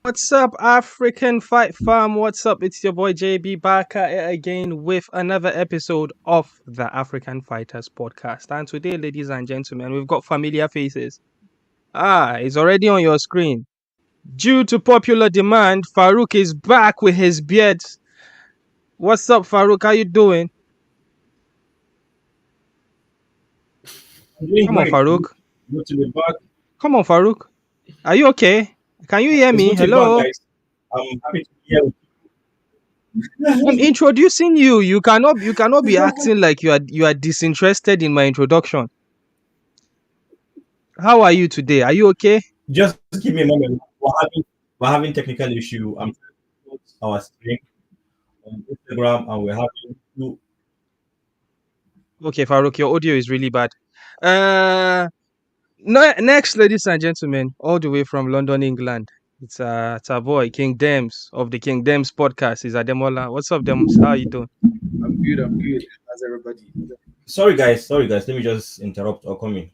What's up, African Fight Farm? What's up? It's your boy JB back at it again with another episode of the African Fighters Podcast. And today, ladies and gentlemen, we've got familiar faces. It's already on your screen. Due to popular demand, Farouk is back with his beard. What's up, Farouk? How you doing? I'm doing Come on, great. Farouk. Good to be back. Come on, Farouk. Are you okay? Can you hear It's me? good to be back, Hello? guys. I'm happy to be here. I'm introducing you. You cannot be acting like you are disinterested in my introduction. How are you today? Are you okay? Just give me a moment. We're having technical issue. I'm trying to put our stream on Instagram, and we're having two. Okay, Farouk, your audio is really bad. Next, ladies and gentlemen, all the way from London, England, it's our boy King Dems of the King Dems podcast. Is Ademola. What's up, Dems? How you doing? I'm good. How's everybody? Sorry, guys. Let me just interrupt or come in.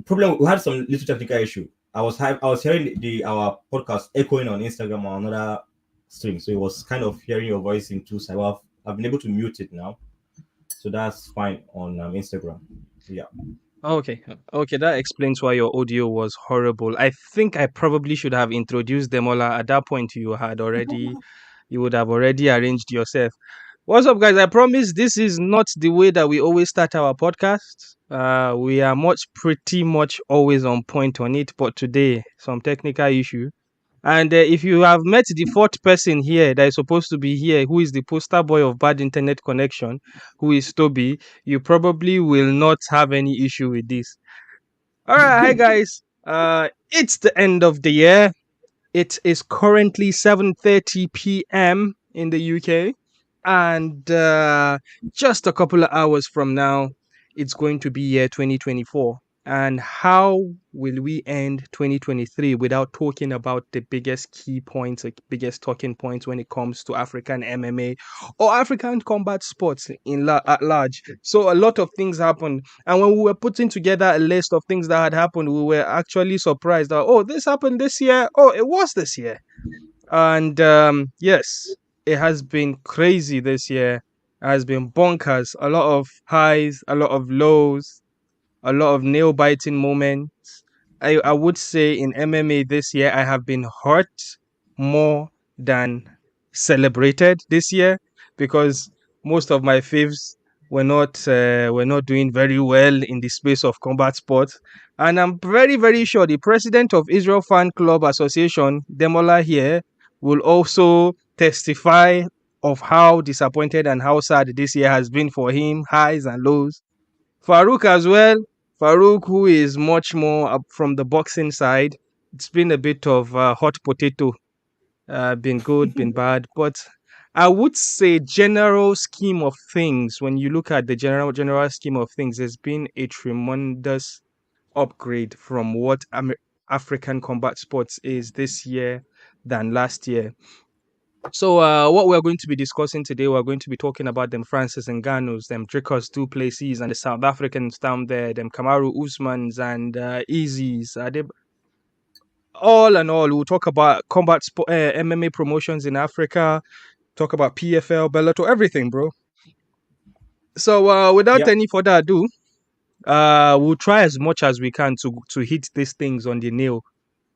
Problem. We had some little technical issue. I was hearing our podcast echoing on Instagram or another stream, so it was kind of hearing your voice in two sides. I've been able to mute it now, so that's fine on Instagram. Yeah. Okay, that explains why your audio was horrible. I think I probably should have introduced Demola at that point. You would have already arranged yourself. What's up, guys? I promise this is not the way that we always start our podcast. We are pretty much always on point on it, but today some technical issue. And if you have met the fourth person here that is supposed to be here, who is the poster boy of bad internet connection, who is Toby, you probably will not have any issue with this. All right, hi guys. It's the end of the year. It is currently 7:30 p.m. in the UK, and just a couple of hours from now, it's going to be year 2024. And how will we end 2023 without talking about the biggest key points, like biggest talking points when it comes to African MMA or African combat sports at large? So a lot of things happened, and when we were putting together a list of things that had happened, we were actually surprised that, oh, this happened this year. Oh, it was this year. And yes, it has been crazy this year. It has been bonkers. A lot of highs, a lot of lows, a lot of nail biting moments. I would say in MMA this year, I have been hurt more than celebrated this year, because most of my faves were not doing very well in the space of combat sports. And I'm very, very sure the president of Israel Fan Club Association, Demola here, will also testify of how disappointed and how sad this year has been for him, highs and lows. Farouk as well. Farouk, who is much more up from the boxing side. It's been a bit of hot potato. Been good, been bad. But I would say general scheme of things, when you look at the general scheme of things, there's been a tremendous upgrade from what African combat sports is this year than last year. So what we're going to be discussing today, we're going to be talking about them Francis Ngannou's, them Dricus Du Plessis and the South Africans down there, them Kamaru Usmans and Easy's. All in all, we'll talk about MMA promotions in Africa, talk about PFL, Bellator, everything, bro. So without any further ado, we'll try as much as we can to hit these things on the nail.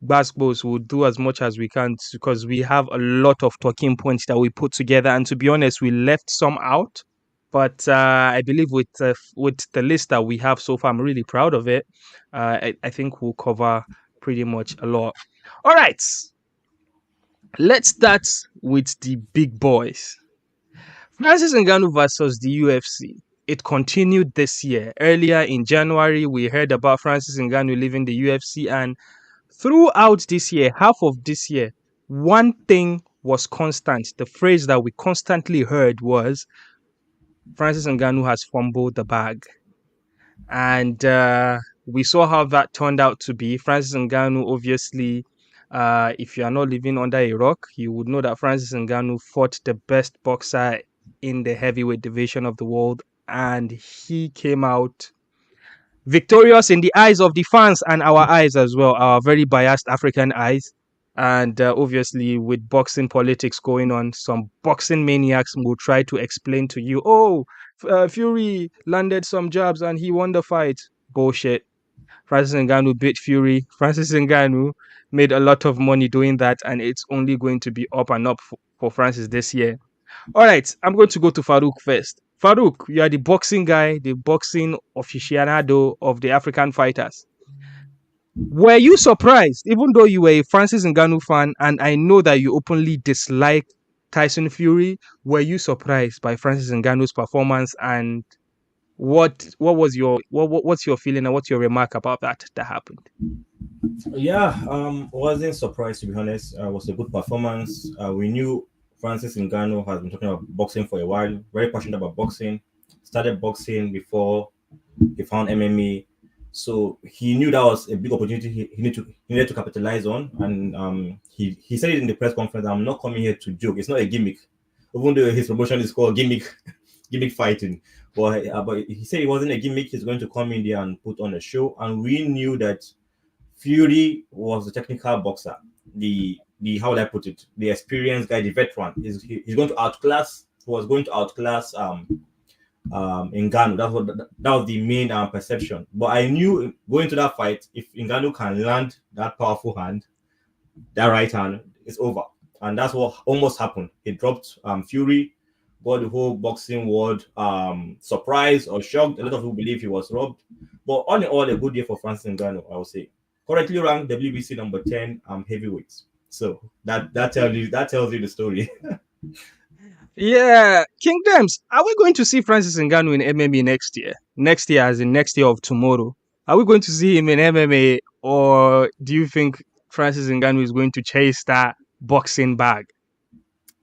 Basketballs will do as much as we can, because we have a lot of talking points that we put together, and to be honest, we left some out. But I believe with the list that we have so far, I'm really proud of it. I think we'll cover pretty much a lot. All right, let's start with the big boys. Francis Ngannou versus the UFC. It continued this year. Earlier in January, we heard about Francis Ngannou leaving the UFC, and throughout this year, half of this year, one thing was constant. The phrase that we constantly heard was Francis Ngannou has fumbled the bag. And we saw how that turned out to be. Francis Ngannou, obviously, if you are not living under a rock, you would know that Francis Ngannou fought the best boxer in the heavyweight division of the world, and he came out victorious in the eyes of the fans and our eyes as well, our very biased African eyes. And obviously, with boxing politics going on, some boxing maniacs will try to explain to you, oh, Fury landed some jabs and he won the fight. Bullshit. Francis Ngannou beat Fury. Francis Ngannou made a lot of money doing that, and it's only going to be up and up for Francis this year. All right, I'm going to go to Farouk first. Farouk, you are the boxing guy, the boxing aficionado of the African fighters. Were you surprised, even though you were a Francis Ngannou fan, and I know that you openly dislike Tyson Fury, were you surprised by Francis Ngannou's performance, and what's your feeling and what's your remark about that happened? Yeah, wasn't surprised to be honest. It was a good performance. We knew Francis Ngannou has been talking about boxing for a while. Very passionate about boxing. Started boxing before he found MMA, so he knew that was a big opportunity he needed to capitalize on. And he said it in the press conference. I'm not coming here to joke. It's not a gimmick, even though his promotion is called gimmick fighting. But he said it wasn't a gimmick. He's going to come in there and put on a show. And we knew that Fury was the technical boxer, the how would I put it, the experienced guy, the veteran. He's going to outclass. He was going to outclass Ngannou. That was the main perception. But I knew going to that fight, if Ngannou can land that powerful hand, that right hand, it's over. And that's what almost happened. He dropped Fury, got the whole boxing world surprised or shocked. A lot of people believe he was robbed. But all in all, a good year for Francis Ngannou, I would say. Currently ranked WBC number 10 heavyweights. So that tells you the story. Yeah, Kingdoms. Are we going to see Francis Ngannou in MMA next year? Next year, as in next year of tomorrow. Are we going to see him in MMA, or do you think Francis Ngannou is going to chase that boxing bag?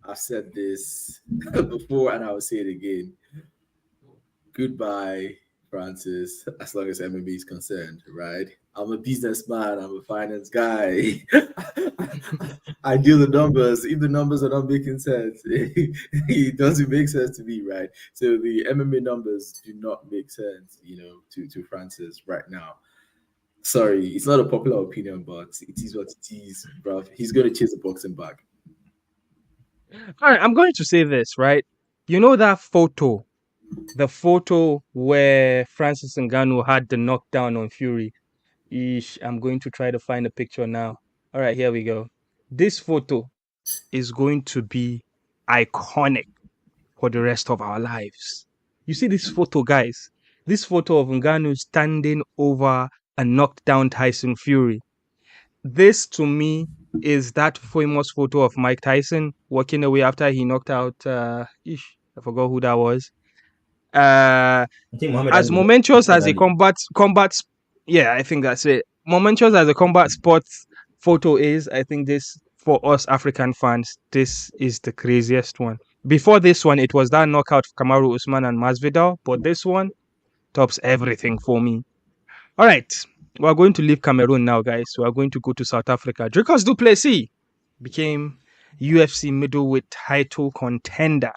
I've said this before and I will say it again. Goodbye, Francis, as long as MMA is concerned, right? I'm a businessman, I'm a finance guy. I do the numbers. If the numbers are not making sense, it doesn't make sense to me, right? So the MMA numbers do not make sense, to Francis right now. Sorry, it's not a popular opinion, but it is what it is, bro. He's going to chase the boxing bag. All right, I'm going to say this, right? You know that photo, the photo where Francis Ngannou had the knockdown on Fury. I'm going to try to find a picture now. All right, here we go. This photo is going to be iconic for the rest of our lives. You see this photo, guys? This photo of Ngannou standing over a knocked down Tyson Fury. This, to me, is that famous photo of Mike Tyson walking away after he knocked out, I forgot who that was. I think Muhammad As Ali. momentous as a Ali. combat, yeah, I think that's it. Momentous as a combat sports photo is, I think this, for us African fans, this is the craziest one. Before this one, it was that knockout of Kamaru Usman and Masvidal, but this one tops everything for me. All right, we're going to leave Cameroon now, guys. We're going to go to South Africa. Dricus du Plessis became UFC middleweight title contender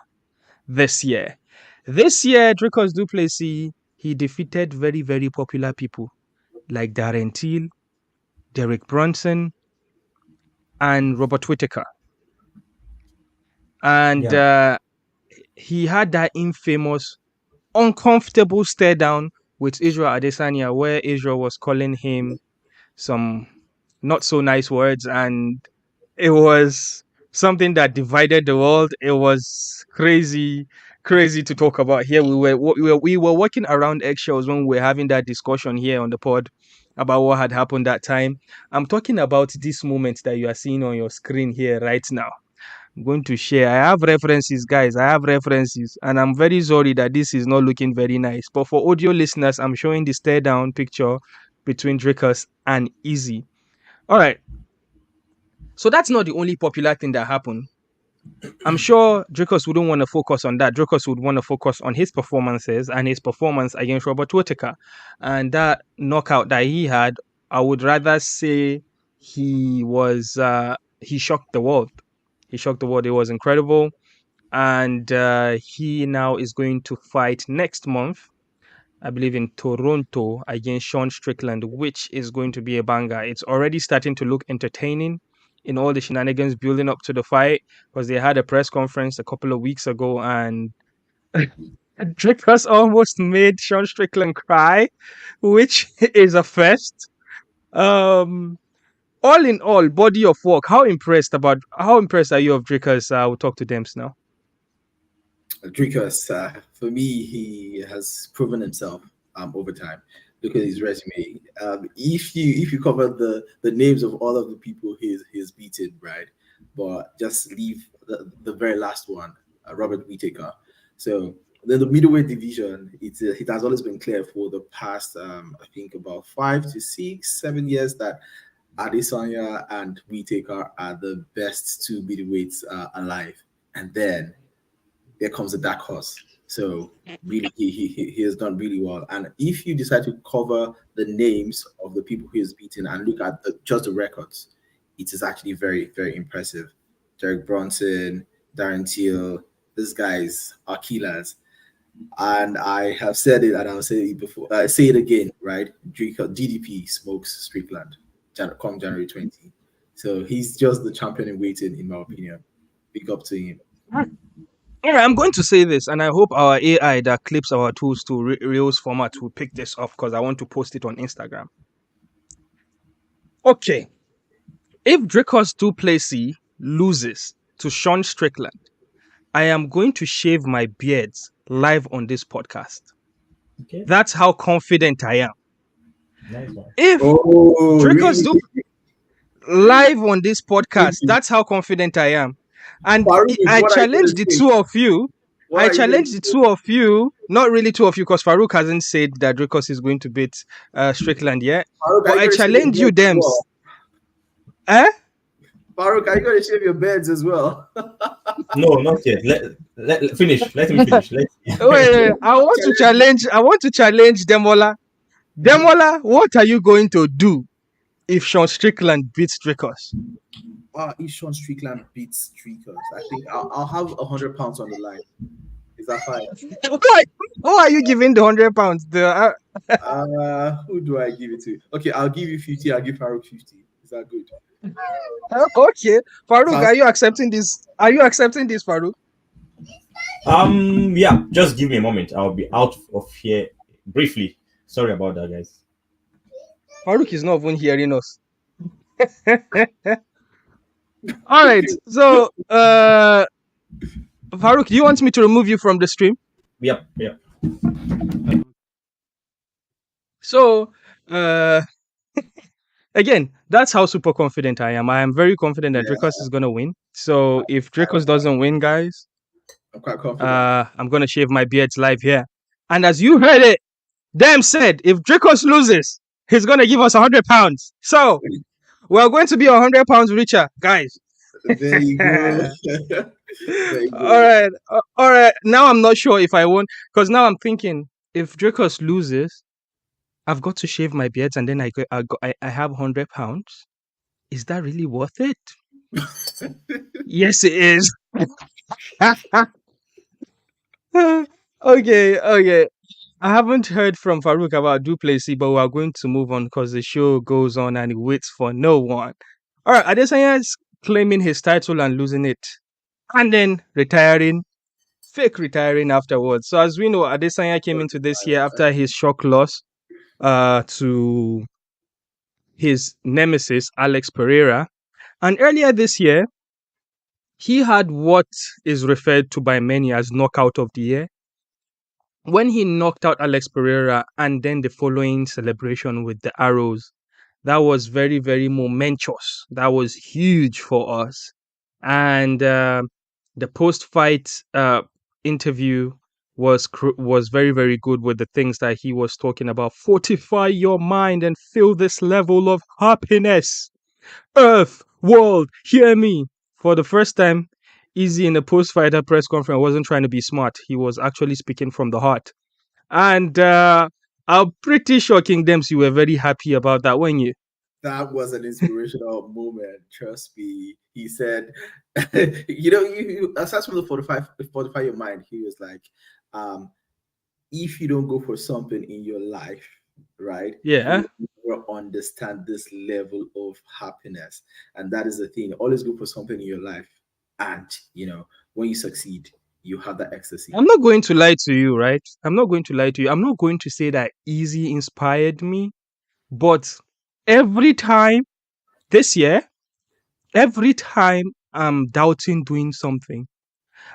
this year. This year, Dricus du Plessis, he defeated very, very popular people like Darren Till, Derek Brunson, and Robert Whittaker. And he had that infamous, uncomfortable stare down with Israel Adesanya, where Israel was calling him some not so nice words, and it was something that divided the world. It was crazy to talk about here. We were walking around eggshells when we were having that discussion here on the pod about what had happened that time. I'm talking about this moment that you are seeing on your screen here right now. I'm going to share. I have references, guys. I have references, and I'm very sorry that this is not looking very nice. But for audio listeners, I'm showing the stare down picture between Dricus and Easy. All right. So that's not the only popular thing that happened. I'm sure Dricus wouldn't want to focus on that. Dricus would want to focus on his performances and his performance against Robert Whittaker. And that knockout that he had, I would rather say he shocked the world. He shocked the world. It was incredible. And he now is going to fight next month, I believe, in Toronto against Sean Strickland, which is going to be a banger. It's already starting to look entertaining. in all the shenanigans building up to the fight, because they had a press conference a couple of weeks ago, and Dricus almost made Sean Strickland cry, which is a first. All in all, body of work. How impressed are you of Dricus? We'll talk to Dems now. Dricus, for me, he has proven himself over time. Look at his resume. If you cover the names of all of the people he's beaten, right? But just leave the very last one, Robert Whittaker. So then the middleweight division, it has always been clear for the past, I think about 5 to 6, 7 years that Adesanya and Whittaker are the best two middleweights alive. And then there comes a dark horse. So really, he has done really well. And if you decide to cover the names of the people he has beaten and look at just the records, it is actually very, very impressive. Derek Bronson, Darren Till, these guys are killers. And I have said it, and I'll say it before. I say it again, right? DDP smokes Strickland come January 20. So he's just the champion in waiting, in my opinion. Big up to him. All right, I'm going to say this, and I hope our AI that clips our tools to Reels format will pick this up, because I want to post it on Instagram. Okay. If Dricus du Plessis loses to Sean Strickland, I am going to shave my beards live on this podcast. Okay. That's how confident I am. Nice one. If Dricus really? live on this podcast, that's how confident I am. And I challenge the two of you. I challenge the two of you, not really two of you, because Farouk hasn't said that Dricus is going to beat Strickland yet. But I challenge you, Dems. Farouk, are you going to shave your beards as well? No, not yet. Let finish. Let him finish. Wait, I want to challenge Demola. Demola, what are you going to do if Sean Strickland beats Dricus? If Sean Strickland beats Dricus, I think I'll have £100 on the line. Is that fine? Who are you giving the £100? Who do I give it to? Okay, I'll give you 50. I'll give Farouk 50. Is that good? Okay, Farouk, are you accepting this? Are you accepting this, Farouk? Yeah. Just give me a moment. I'll be out of here briefly. Sorry about that, guys. Farouk is not even hearing us. All right. So, Farouk, do you want me to remove you from the stream? Yep. So, again, that's how super confident I am. I am very confident that Dricus is going to win. So, if Dricus doesn't win, guys, I'm quite confident. I'm going to shave my beards live here. And as you heard it, Dem said, if Dricus loses, he's going to give us £100. So, we're going to be £100 richer, guys. There you go. All right. Now I'm not sure if I won, because now I'm thinking, if Dricus loses, I've got to shave my beards, and then I have £100. Is that really worth it? Yes, it is. Okay. I haven't heard from Farouk about du Plessis, but we're going to move on because the show goes on and it waits for no one. All right, Adesanya is claiming his title and losing it, and then fake retiring afterwards. So as we know, Adesanya came into this year after his shock loss to his nemesis, Alex Pereira. And earlier this year, he had what is referred to by many as knockout of the year, when he knocked out Alex Pereira, and then the following celebration with the arrows. That was very, very momentous. That was huge for us. And the post-fight interview was very, very good with the things that he was talking about. Fortify your mind and feel this level of happiness. Earth, world, hear me. For the first time, Easy in the post-fighter press conference wasn't trying to be smart. He was actually speaking from the heart. And I'm pretty sure King Dems, you were very happy about that, weren't you? That was an inspirational moment. Trust me. He said, you aside from the fortify your mind, he was like, if you don't go for something in your life, right? Yeah. never understand this level of happiness. And that is the thing. Always go for something in your life. And, when you succeed, you have that ecstasy. I'm not going to lie to you, right? I'm not going to lie to you. I'm not going to say that Easy inspired me, but every time this year, every time I'm doubting doing something,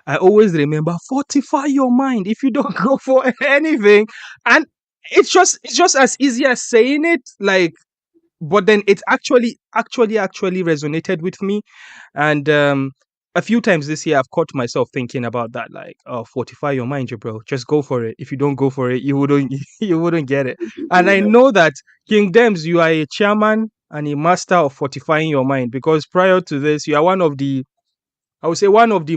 I always remember fortify your mind if you don't go for anything. And it's just as easy as saying it, like, but then it actually resonated with me. And a few times this year I've caught myself thinking about that, like, oh, fortify your mind, you bro. Just go for it. If you don't go for it, you wouldn't you wouldn't get it. And I know that King Dems, you are a chairman and a master of fortifying your mind, because prior to this, you are one of the, I would say, one of the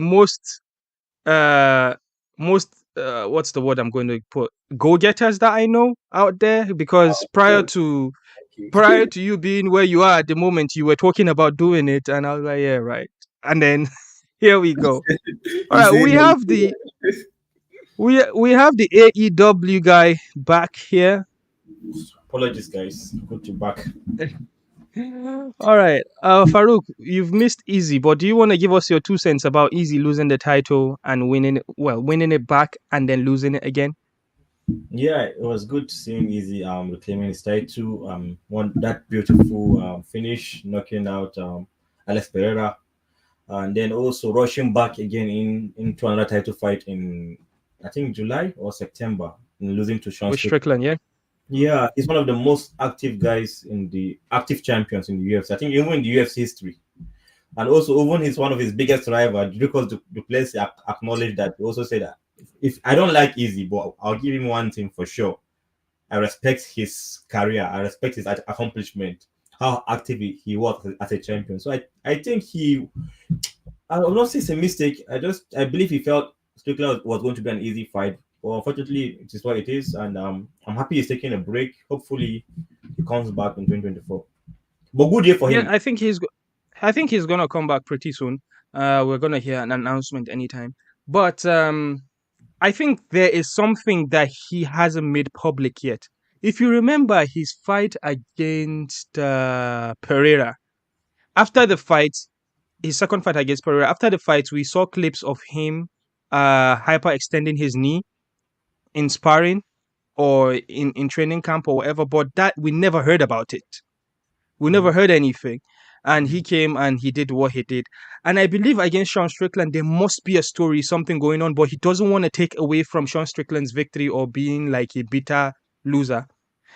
uh most what's the word I'm going to put, go-getters that I know out there. Because prior to Thank prior you. to you being where you are at the moment, you were talking about doing it, and I was like, yeah, right. And then here we go. All You right, say we no. have the we have the AEW guy back here. Apologies, guys. Good to back. All right, Farouk, you've missed Easy, but do you want to give us your 2 cents about Easy losing the title and winning it back and then losing it again? Yeah, it was good seeing Easy reclaiming his title. One that beautiful finish, knocking out Alex Pereira, and then also rushing back again into another title fight in, I think, July or September, and losing to Sean With Strickland. Strickland, yeah. Yeah, he's one of the most active guys in the active champions in the UFC. I think even in the UFC history. And also, even he's one of his biggest rivals, because the place acknowledged that. He also said that if I don't like Easy, but I'll give him one thing for sure. I respect his career. I respect his accomplishment, how active he was as a champion. So I think I will not say it's a mistake. I believe he felt Strickland was going to be an easy fight. But unfortunately, it is what it is. And I'm happy he's taking a break. Hopefully, he comes back in 2024. But good year for Yeah, him. I think he's gonna come back pretty soon. We're gonna hear an announcement anytime. But I think there is something that he hasn't made public yet. If you remember his fight against Pereira, after the fight, his second fight against Pereira, after the fight, we saw clips of him hyperextending his knee in sparring or in training camp or whatever, but that we never heard about it. We never heard anything. And he came and he did what he did. And I believe against Sean Strickland, there must be a story, something going on, but he doesn't want to take away from Sean Strickland's victory or being like a bitter loser.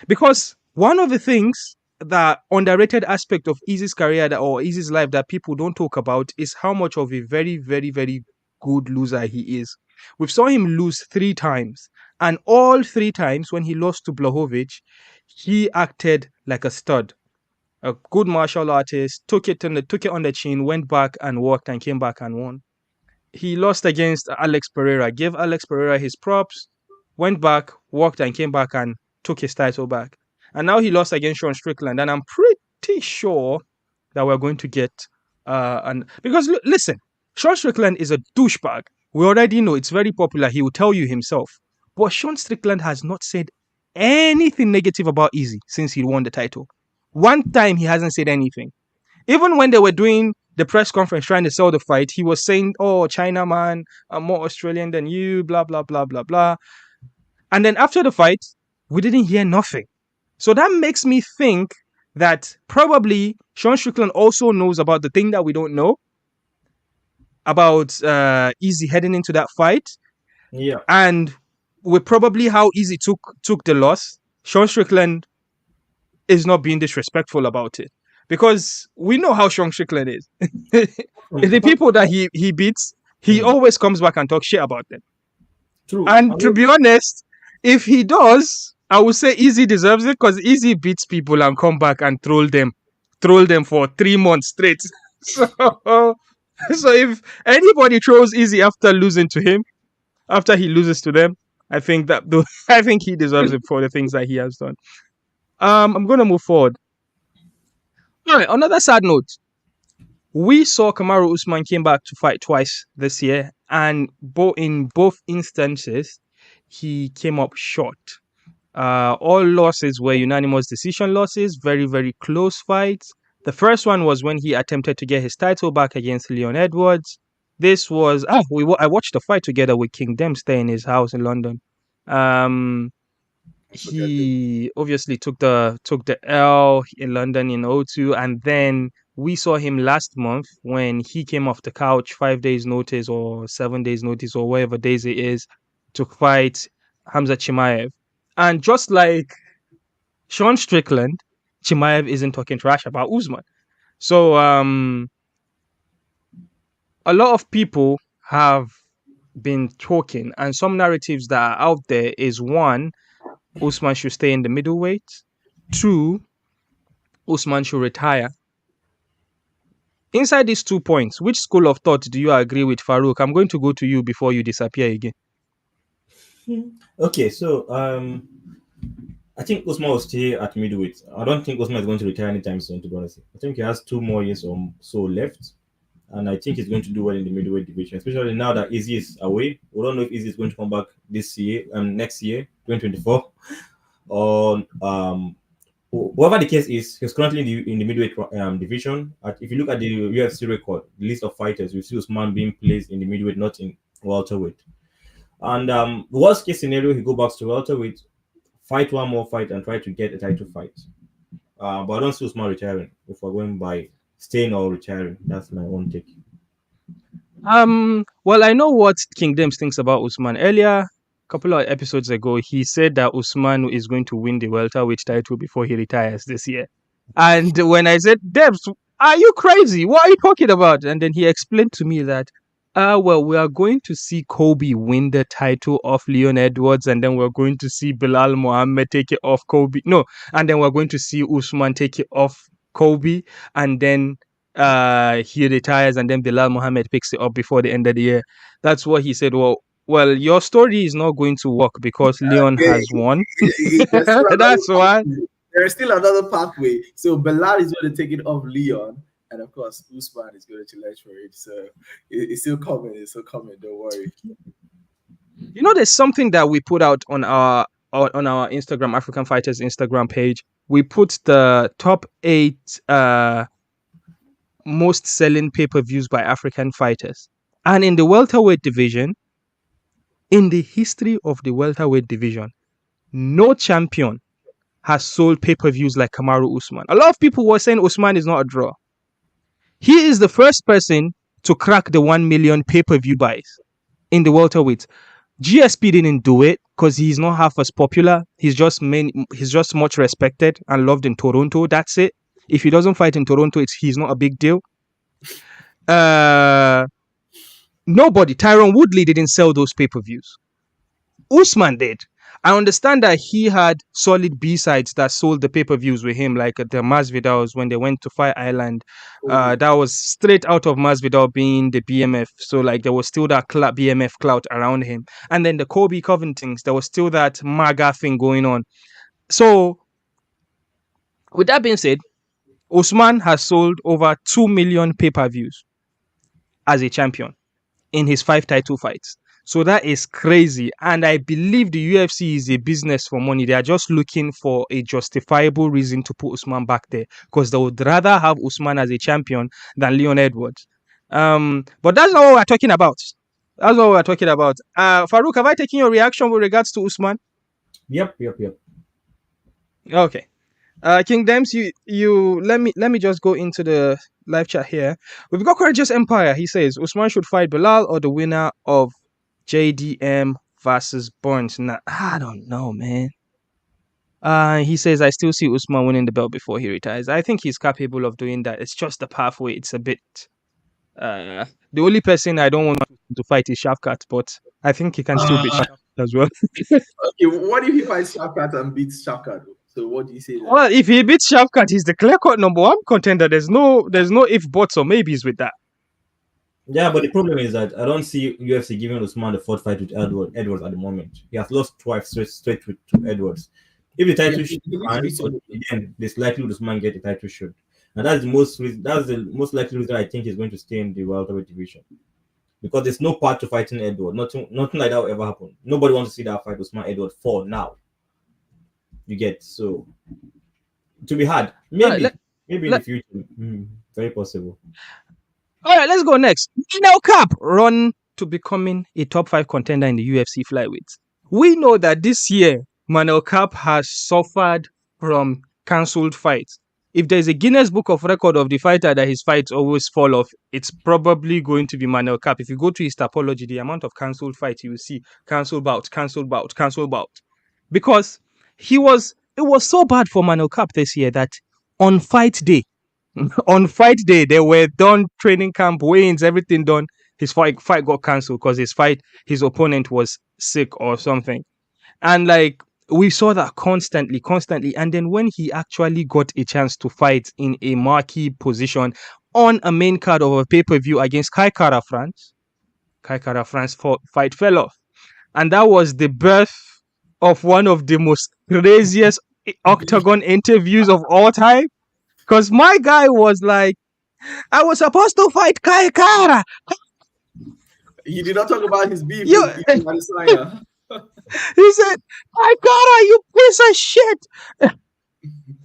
Because one of the things, the underrated aspect of Easy's career or Easy's life that people don't talk about is how much of a very, very, very good loser he is. We saw him lose 3 times. And all 3 times when he lost to Blachowicz, he acted like a stud, a good martial artist, took it on the chin, went back and worked and came back and won. He lost against Alex Pereira, gave Alex Pereira his props, went back, worked and came back and took his title back. And now he lost against Sean Strickland, and I'm pretty sure that we're going to get because listen, Sean Strickland is a douchebag. We already know, it's very popular. He will tell you himself. But Sean Strickland has not said anything negative about Easy since he won the title. One time he hasn't said anything. Even when they were doing the press conference trying to sell the fight, he was saying, "Oh, China man, I'm more Australian than you, blah blah blah blah blah." And then after the fight, we didn't hear nothing. So that makes me think that probably Sean Strickland also knows about the thing that we don't know about Easy heading into that fight. Yeah. And with probably how Easy took the loss, Sean Strickland is not being disrespectful about it. Because we know how Sean Strickland is. The people that he beats, he Mm, always comes back and talks shit about them. true. I And to mean, be honest, if he does, I would say Easy deserves it, because Easy beats people and come back and troll them for 3 months straight. So, so if anybody trolls Easy after losing to him, after he loses to them, I think I think he deserves it for the things that he has done. I'm gonna move forward. All right. Another sad note: we saw Kamaru Usman came back to fight twice this year, and in both instances, he came up short. All losses were unanimous decision losses, very, very close fights. The first one was when he attempted to get his title back against Leon Edwards. This was I watched the fight together with King Dempster in his house in London. He obviously took the L in London in '02, and then we saw him last month when he came off the couch 5 days notice or 7 days notice or whatever days it is to fight Hamza Chimaev. And just like Sean Strickland, Chimaev isn't talking trash about Usman. So a lot of people have been talking, and some narratives that are out there is one, Usman should stay in the middleweight. 2, Usman should retire. Inside these 2 points, which school of thought do you agree with, Farouk? I'm going to go to you before you disappear again. Okay, so I think Usman will stay at middleweight. I don't think Usman is going to retire anytime soon, to be honest. I think he has 2 more years or so left, and I think he's going to do well in the middleweight division, especially now that Izzy is away. We don't know if Izzy is going to come back this year, next year, 2024, or whatever the case is. He's currently in the middleweight division. If you look at the UFC record, the list of fighters, you see Usman being placed in the middleweight, not in welterweight. And worst case scenario, he go back to welterweight, fight one more fight, and try to get a title fight. But I don't see Usman retiring. If we're going by staying or retiring, that's my own take. Well, I know what King Dems thinks about Usman. Earlier, a couple of episodes ago, he said that Usman is going to win the welterweight title before he retires this year. And when I said, Debs, are you crazy? What are you talking about? And then he explained to me that, well, we are going to see Kobe win the title off Leon Edwards, and then we're going to see Bilal Mohammed take it off Kobe. No, and then we're going to see Usman take it off Kobe, and then he retires, and then Bilal Mohammed picks it up before the end of the year. That's what he said. Well, your story is not going to work because Leon has won. That's why. There's still another pathway. So Bilal is going to take it off Leon, and of course Usman is going to lecture it. So it's still coming. It's still coming. Don't worry. You know, there's something that we put out on our Instagram, African Fighters Instagram page. We put the top 8 most selling pay-per-views by African fighters. And in the welterweight division, in the history of the welterweight division, no champion has sold pay-per-views like Kamaru Usman. A lot of people were saying Usman is not a draw. He is the first person to crack the 1 million pay-per-view buys in the welterweight. GSP didn't do it because he's not half as popular. He's just much respected and loved in Toronto. That's it. If he doesn't fight in Toronto, he's not a big deal. Nobody. Tyron Woodley didn't sell those pay-per-views. Usman did. I understand that he had solid B-sides that sold the pay-per-views with him, like the Masvidals when they went to Fight Island. That was straight out of Masvidal being the BMF. So like there was still that BMF clout around him. And then the Kobe Covingtons, there was still that MAGA thing going on. So with that being said, Usman has sold over 2 million pay-per-views as a champion in his 5 title fights. So that is crazy. And I believe the UFC is a business for money. They are just looking for a justifiable reason to put Usman back there because they would rather have Usman as a champion than Leon Edwards. But that's not what we're talking about. That's what we're talking about. Farouk, have I taken your reaction with regards to Usman? Yep. Okay. King Dems, you let me just go into the live chat here. We've got Courageous Empire. He says Usman should fight Bilal or the winner of JDM versus Burns. Nah, I don't know, man. He says I still see Usman winning the belt before he retires. I think he's capable of doing that. It's just the pathway. It's a bit. The only person I don't want to fight is Shafkat, but I think he can still beat Shafkat as well. Okay, what if he fights Shafkat and beats Shafkat? So what do you say? Well, if he beats Shafkat, he's the clear-cut number 1 contender. There's no if, buts, or maybes with that. Yeah, but the problem is that I don't see UFC giving Usman the 4th fight with Edwards at the moment. He has lost twice straight to Edwards. If the title should again, there's likely Usman get the title shot. And that's the most likely reason I think he's going to stay in the welterweight division. Because there's no part to fighting Edwards. Nothing like that will ever happen. Nobody wants to see that fight Usman Edwards for now. You get, so to be hard. All right, Maybe in the let, future. Very possible. all right, let's go next. Now, Cap run to becoming a top 5 contender in the UFC flyweights. We know that this year, Manuel Cap has suffered from cancelled fights. If there's a Guinness Book of Record of the fighter that his fights always fall off, it's probably going to be Manuel Cap. If you go to his topology, the amount of cancelled fights you will see cancelled bout, cancelled bout, cancelled bout. Because it was so bad for Manuel Cap this year that on fight day, they were done training camp, weigh-ins, everything done. His fight got cancelled because his opponent was sick or something. And like we saw that constantly. And then when he actually got a chance to fight in a marquee position on a main card of a pay-per-view against Kai Kara France fight fell off. And that was the birth of one of the most craziest octagon interviews of all time. Because my guy was like, I was supposed to fight Kai Kara. He did not talk about his beef You- with Adesanya. He said, Kai Kara, you piece of shit.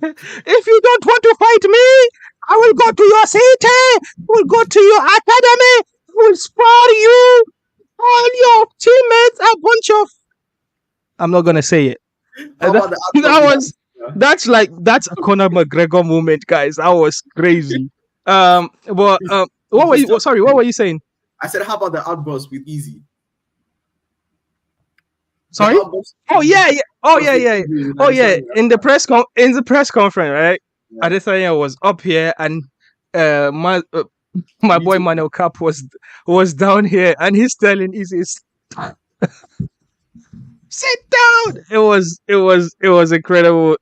If you don't want to fight me, I will go to your city. I will go to your academy. I will spar you. All your teammates, a bunch of... I'm not going to say it. How about the That's a Conor McGregor moment, guys. That was crazy. What were you saying? I said, how about the outburst with Easy? Sorry? Oh yeah. In the press conference, right? Yeah. Adesanya was up here, and my boy Manuel Cap was down here, and he's telling Easy, sit down. It was incredible.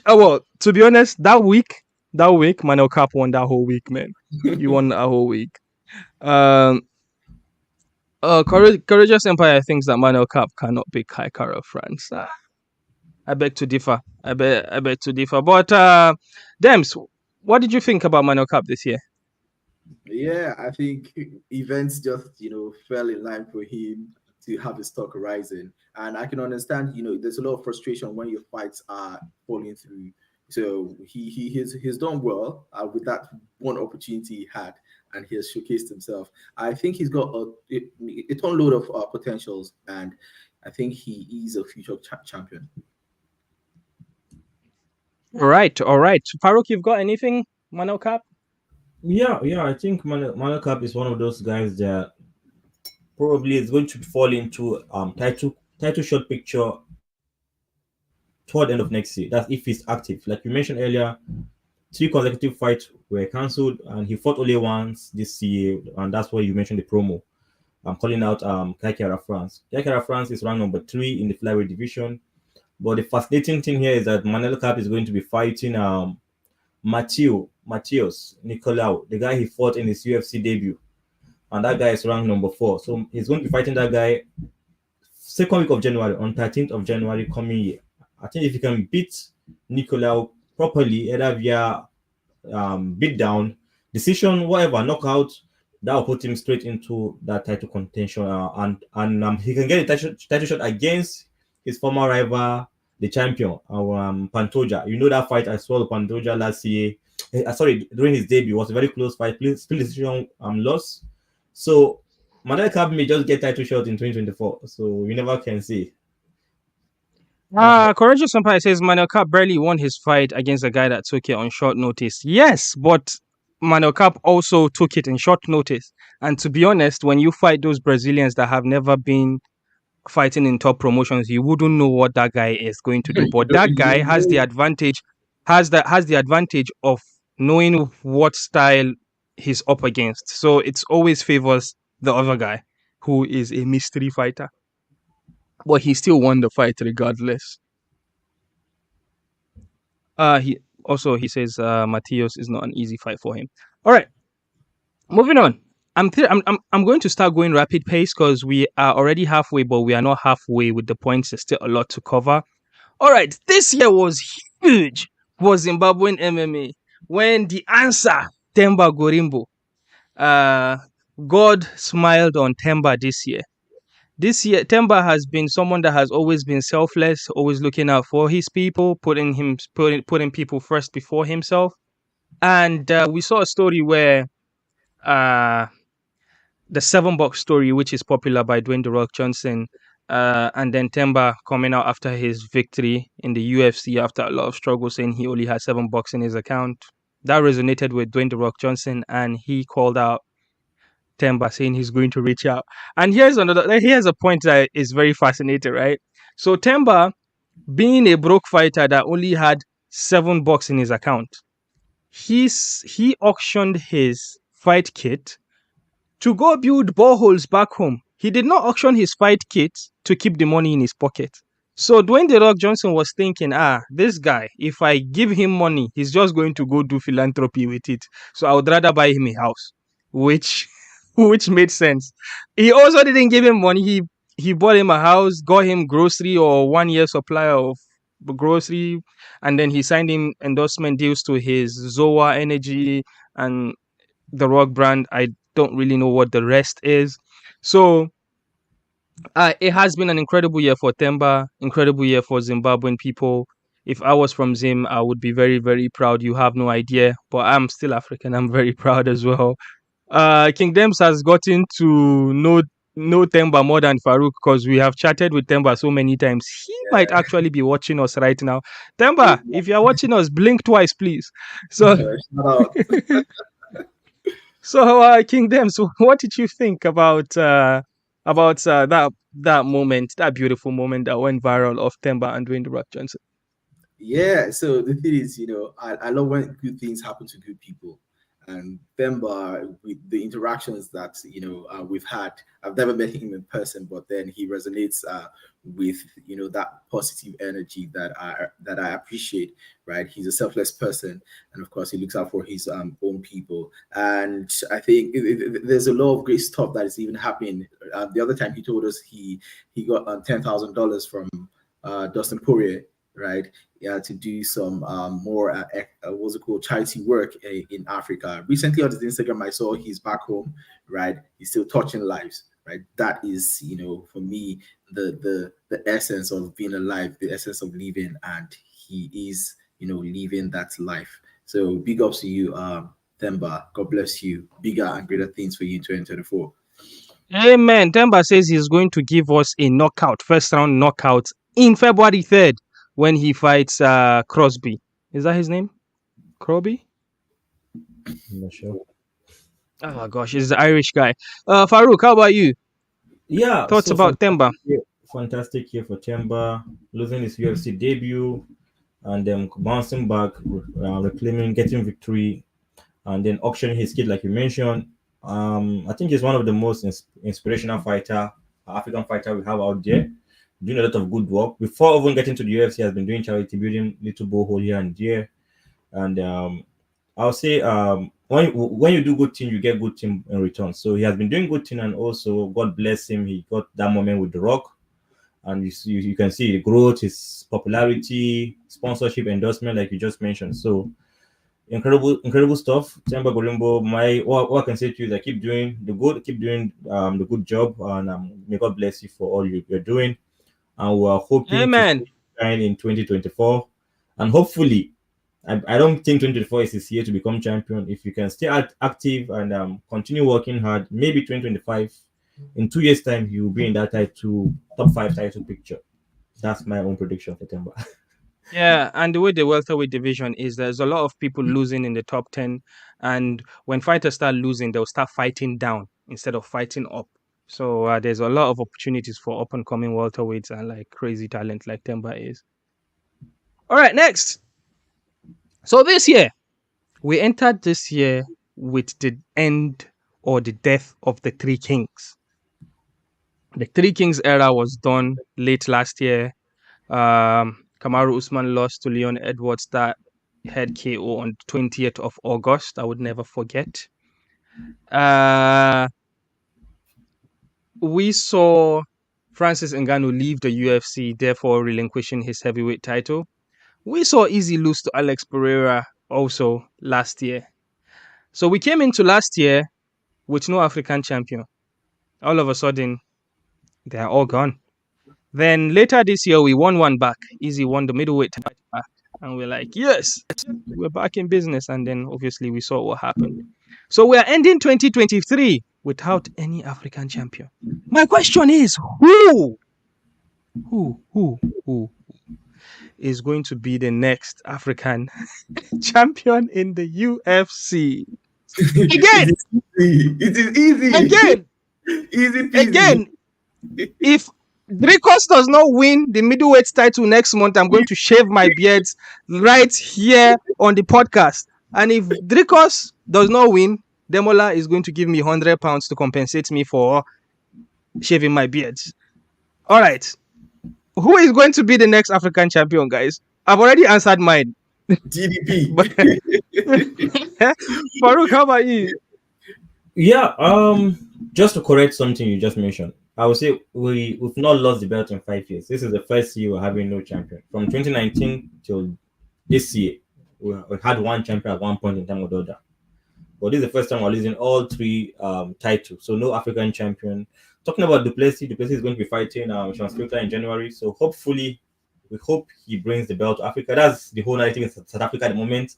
Well, to be honest, that week, Manuel Cap won that whole week, man. He won that whole week. Courageous Empire thinks that Manuel Cap cannot be Kai Kara France. I beg to differ. But Dems, what did you think about Manuel Cap this year? Yeah, I think events just fell in line for him to have his stock rising, and I can understand. There's a lot of frustration when your fights are falling through. So he's done well with that one opportunity he had, and he has showcased himself. I think he's got a ton load of potentials, and I think he is a future champion. All right. Farouk, you've got anything, Manuel Cap? Yeah. I think Manuel Cap is one of those guys that probably is going to fall into title shot picture toward the end of next year. That's if he's active. Like you mentioned earlier, 3 consecutive fights were cancelled, and he fought only once this year, and that's why you mentioned the promo. I'm calling out Kai Kara France. Kai Kara France is ranked number 3 in the flyweight division. But the fascinating thing here is that Manuel Cap is going to be fighting Matheus Nicolau, the guy he fought in his UFC debut. And that guy is ranked number 4. So he's going to be fighting that guy second week of January, on 13th of January coming year. I think if you can beat Nicolau properly, either via beatdown, decision, whatever, knockout, that will put him straight into that title contention. And he can get a title shot against his former rival, the champion, Pantoja. You know that fight I saw Pantoja last year. During his debut, it was a very close fight. Split decision loss. So Manuel Cap may just get title shot in 2024. So you never can see. Courageous Empire says Manuel Cap barely won his fight against a guy that took it on short notice. Yes, but Manuel Cap also took it in short notice. And to be honest, when you fight those Brazilians that have never been fighting in top promotions, you wouldn't know what that guy is going to do. But that guy has the advantage of knowing what style he's up against. So it always favors the other guy, who is a mystery fighter. But he still won the fight regardless. He says Matheus is not an easy fight for him. All right, moving on. I'm going to start going rapid pace because we are already halfway, but we are not halfway with the points. There's still a lot to cover. All right, this year was huge for Zimbabwean MMA when the answer, Themba Gorimbo. God smiled on Themba this year. This year, Themba has been someone that has always been selfless, always looking out for his people, putting people first before himself. And we saw a story where uh, the 7 box story, which is popular by Dwayne The Rock Johnson, and then Themba coming out after his victory in the UFC after a lot of struggle, saying he only had 7 bucks in his account. That resonated with Dwayne The Rock Johnson, and he called out Themba, saying he's going to reach out. And here's a point that is very fascinating, right? So Themba, being a broke fighter that only had 7 bucks in his account, he auctioned his fight kit to go build boreholes back home. He did not auction his fight kit to keep the money in his pocket. So Dwayne The Rock Johnson was thinking, this guy, if I give him money, he's just going to go do philanthropy with it. So I would rather buy him a house, which made sense. He also didn't give him money. He bought him a house, got him grocery or 1 year supply of grocery, and then he signed him endorsement deals to his Zoa Energy and the Rock brand. I don't really know what the rest is. So it has been an incredible year for Themba, incredible year for Zimbabwean people. If I was from Zim, I would be very, very proud. You have no idea, but I'm still African. I'm very proud as well. King Dems has gotten to know Themba more than Farouk because we have chatted with Themba so many times. He might actually be watching us right now. Themba, if you're watching us, blink twice, please. So, Shout out. so King Dems, what did you think about that moment, that beautiful moment that went viral of Themba and Dwayne The Rock Johnson? Yeah, so the thing is, I love when good things happen to good people. And Themba, with the interactions that we've had, I've never met him in person, but then he resonates with that positive energy that I appreciate. Right, he's a selfless person, and of course, he looks out for his own people. And I think there's a lot of great stuff that is even happening. The other time he told us he got $10,000 from Dustin Poirier, right? Yeah, to do some more what's it called, charity work in Africa. Recently on his Instagram, I saw he's back home, right? He's still touching lives, right? That is, for me, the essence of being alive, the essence of living, and he is, living that life. So big ups to you, Themba. God bless you. Bigger and greater things for you in 2024. Amen. Themba says he's going to give us a knockout, first round knockout in February 3rd when he fights Crosby. Is that his name? Crosby? I'm not sure. Oh my gosh, he's the Irish guy. Farouk, how about you? Yeah, Thoughts so about Themba? fantastic year for Themba, losing his UFC debut, and then bouncing back, reclaiming, getting victory, and then auctioning his kid, like you mentioned. I think he's one of the most inspirational African fighter we have out there, doing a lot of good work. Before even getting to the UFC, he has been doing charity building, little borehole here and there. And I'll say when you do good thing, you get good thing in return. So he has been doing good thing, and also God bless him, he got that moment with The Rock, and you can see the growth, his popularity, sponsorship, endorsement, like you just mentioned. So incredible stuff. Themba Gorimbo, what I can say to you is that keep doing the good job, and may God bless you for all you're doing. And we are hoping to Amen. see you shine in 2024, and hopefully. I don't think 2024 is his year to become champion. If you can stay active and continue working hard, maybe 2025, in 2 years' time, he will be in that top 5 title picture. That's my own prediction for Themba. Yeah, and the way the welterweight division is, there's a lot of people losing in the top 10. And when fighters start losing, they'll start fighting down instead of fighting up. So there's a lot of opportunities for up and coming welterweights and like crazy talent like Themba is. All right, next. So this year, we entered this year with the end or the death of the Three Kings. The Three Kings era was done late last year. Kamaru Usman lost to Leon Edwards, that head KO on 20th of August. I would never forget. We saw Francis Ngannou leave the UFC, therefore relinquishing his heavyweight title. We saw Easy lose to Alex Pereira also last year. So we came into last year with no African champion. All of a sudden, They're all gone. Then later this year, we won one back. Easy won the middleweight title back. And we're like, yes, we're back in business. And then obviously we saw what happened. So we're ending 2023 without any African champion. My question is, who is going to be the next African champion in the UFC? Again, it is easy. again, Easy peasy. again. If Dricos does not win the middleweight title next month, I'm going to shave my beard right here on the podcast. And if Dricos does not win, Demola is going to give me £100 to compensate me for shaving my beard. All right. Who is going to be the next African champion, guys? I've already answered mine. DDP. Farouk, how about you? Yeah, just to correct something you just mentioned, I would say we've not lost the belt in 5 years. This is the first year we're having no champion. From 2019 till this year, we had one champion at one point in time or the other. But this is the first time we're losing all three titles. So no African champion. Talking about Plessis is going to be fighting Sean Strickland in January. So hopefully, we hope he brings the belt to Africa. That's the whole narrative in South Africa at the moment.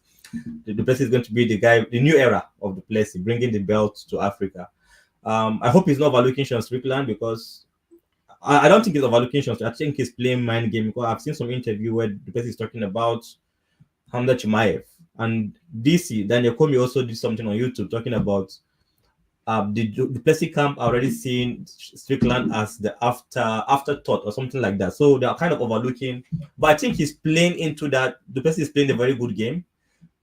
Plessis is going to be the guy, the new era of Plessis, bringing the belt to Africa. I hope he's not overlooking Sean Strickland because I don't think he's overlooking Sean. I think he's playing mind game because I've seen some interview where Plessis is talking about Hamza Chimaev and DC. Daniel Comey also did something on YouTube talking about the Plessis camp already seeing Strickland as the afterthought or something like that. So they are kind of overlooking. But I think he's playing into that. The Plessis is playing a very good game,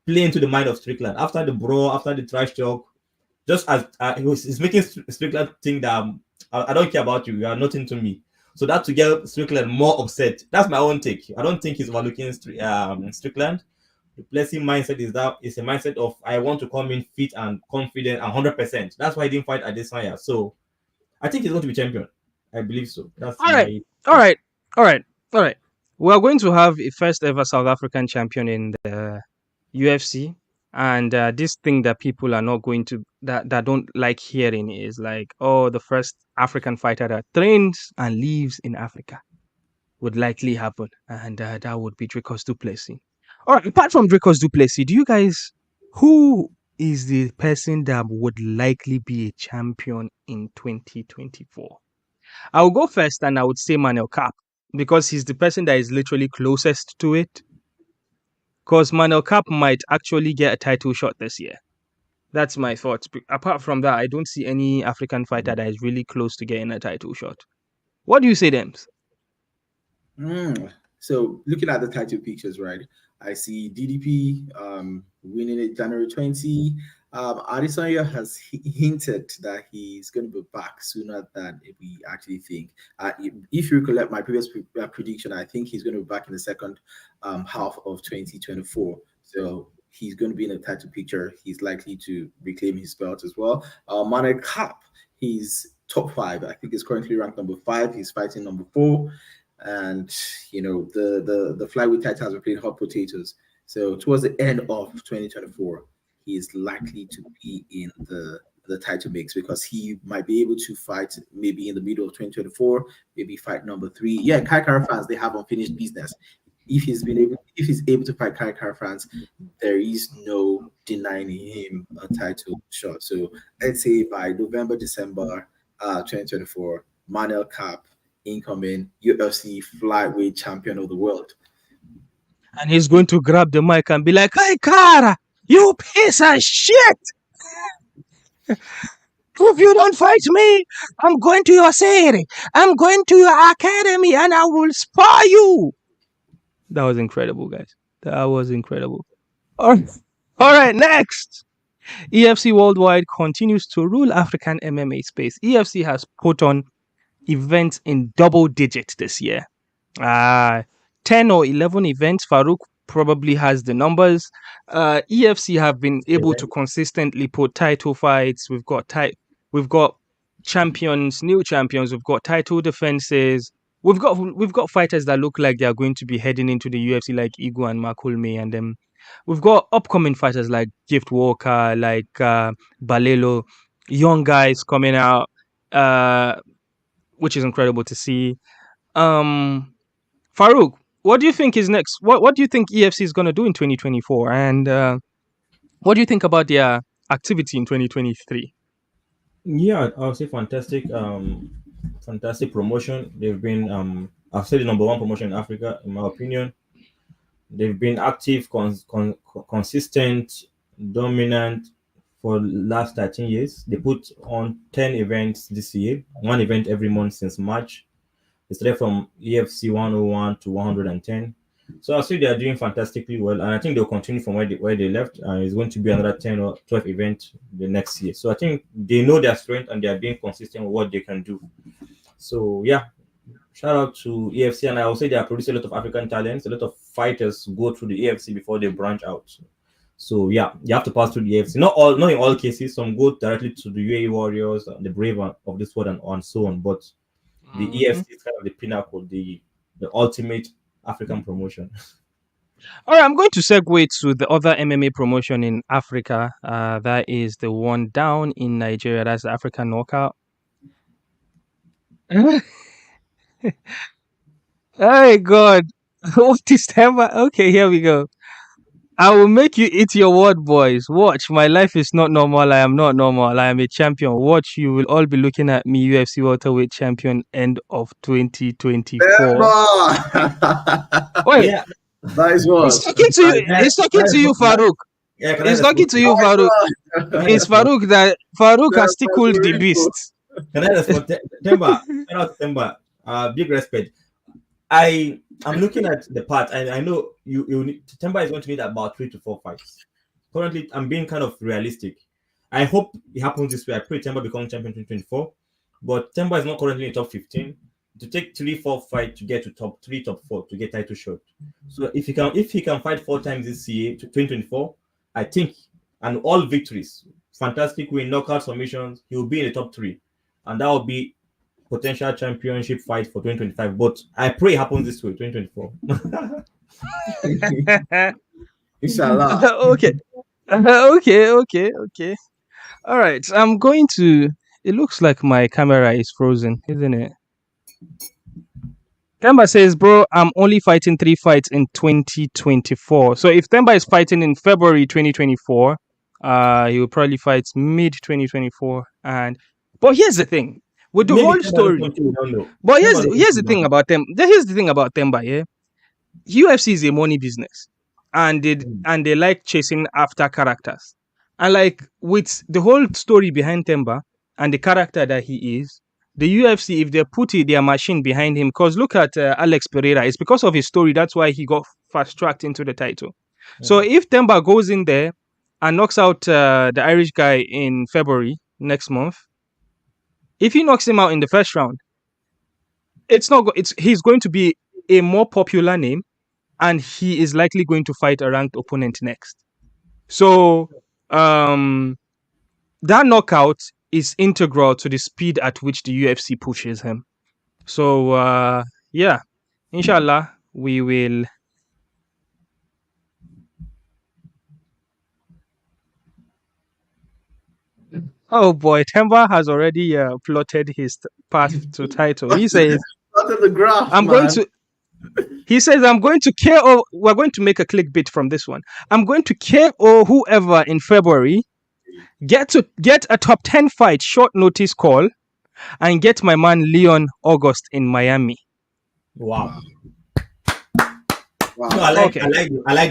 playing into the mind of Strickland. After the brawl, after the trash talk, just as he's making Strickland think that I don't care about you. You are nothing to me. So that to get Strickland more upset. That's my own take. I don't think he's overlooking Strickland. The Plessis mindset is a mindset of I want to come in fit and confident and 100%. That's why he didn't fight Adesanya. So I think he's going to be champion. I believe so. That's all right. We are going to have a first ever South African champion in the UFC. And this thing that people are not going to that don't like hearing is like, oh, the first African fighter that trains and lives in Africa would likely happen, and that would be Dricos du Plessis. All right, apart from Dricos du Plessis, do you guys who is the person that would likely be a champion in 2024? I'll go first, and I would say Manel Kape because he's the person that is literally closest to it. Because Manel Kape might actually get a title shot this year. That's my thoughts. Apart from that, I don't see any African fighter that is really close to getting a title shot. What do you say, Dems? So looking at the title pictures, right, I see DDP winning it January 20. Adesanya has hinted that he's going to be back sooner than we actually think. If you recollect my previous prediction, I think he's going to be back in the second half of 2024. So he's going to be in the title picture. He's likely to reclaim his belt as well. Manel Kape, he's top 5. I think he's currently ranked number 5. He's fighting number 4. And you know the flyweight title has been playing hot potatoes. So towards the end of 2024, he is likely to be in the title mix because he might be able to fight maybe in the middle of 2024, maybe fight number 3. Yeah, Kai Kara fans, they have unfinished business. If he's able to fight Kai Kara fans, there is no denying him a title shot. So let's say by November, December 2024, Manel Kape, incoming UFC flyweight champion of the world. And he's going to grab the mic and be like, "Hey, Kara, you piece of shit! If you don't fight me, I'm going to your city. I'm going to your academy and I will spar you." That was incredible, guys. That was incredible. All right, next. EFC Worldwide continues to rule African MMA space. EFC has put on events in double digits this year. 10 or 11 events. Farouk probably has the numbers. EFC have been able to consistently put title fights. We've got champions, new champions. We've got title defenses. We've got fighters that look like they are going to be heading into the UFC, like Igeu and Makulme, and them. We've got upcoming fighters like Gift Walker, like Balelo, young guys coming out. which is incredible to see. Farouk, what do you think is next? What do you think EFC is going to do in 2024? And what do you think about their activity in 2023? Yeah, I'll say fantastic. Fantastic promotion. They've been I've said the number one promotion in Africa, in my opinion. They've been active, consistent, dominant for last 13 years. They put on 10 events this year, one event every month since March. They started from EFC 101 to 110. So I see they are doing fantastically well, and I think they'll continue from where they left. It's going to be another 10 or 12 event the next year. So I think they know their strength and they are being consistent with what they can do. So yeah, shout out to EFC, and I will say they are producing a lot of African talents. A lot of fighters go through the EFC before they branch out. So yeah, you have to pass through the EFC. Not in all cases. Some go directly to the UAE Warriors, the Brave of this world, and so on. But the EFC is kind of the pinnacle, the ultimate African promotion. All right, I'm going to segue to the other MMA promotion in Africa. That is the one down in Nigeria. That's the African Knockout. Oh God, what is Themba? Okay, here we go. I will make you eat your word, boys. Watch, my life is not normal. I am not normal. I am a champion. Watch, you will all be looking at me, UFC welterweight champion, end of 2024. Wait, Yeah, Nice one. he's talking to you. He's talking to you, Farouk. yeah. He's talking to you, Farouk. It's Farouk that Farouk has tickled the beast. Can I respond? Themba, shout out to Themba. Big respect. I'm looking at the part, and I know you need, Themba is going to need about 3 to 4 fights. Currently, I'm being kind of realistic. I hope it happens this way. I pray Themba becomes champion 2024, but Themba is not currently in top 15. To take 3-4 fights to get to top 3, top 4 to get title shot. So if he can fight 4 times this year to 2024, I think, and all victories, fantastic win, knockout submissions, he will be in the top 3, and that will be potential championship fight for 2025. But I pray it happens this way, 2024. Inshallah. Okay. Okay. All right. I'm going to. It looks like my camera is frozen, isn't it? Themba says, bro, I'm only fighting 3 fights in 2024. So if Themba is fighting in February 2024, he will probably fight mid 2024. But here's the thing with the whole story. But here's the thing about them. Here's the thing about Themba, yeah. UFC is a money business, and they like chasing after characters. And like with the whole story behind Themba and the character that he is, the UFC, if they put their machine behind him, because look at Alex Pereira, it's because of his story. That's why he got fast tracked into the title. So if Themba goes in there and knocks out the Irish guy in February next month, if he knocks him out in the first round, he's going to be a more popular name, and he is likely going to fight a ranked opponent next. So that knockout is integral to the speed at which the UFC pushes him. So yeah, inshallah, we will. Oh boy, Themba has already plotted his path to title. He says, The graph, I'm going to. He says, I'm going to KO. We're going to make a clickbait from this one. I'm going to KO whoever in February, get a top 10 fight short notice call, and get my man Leon August in Miami. Wow. No, I like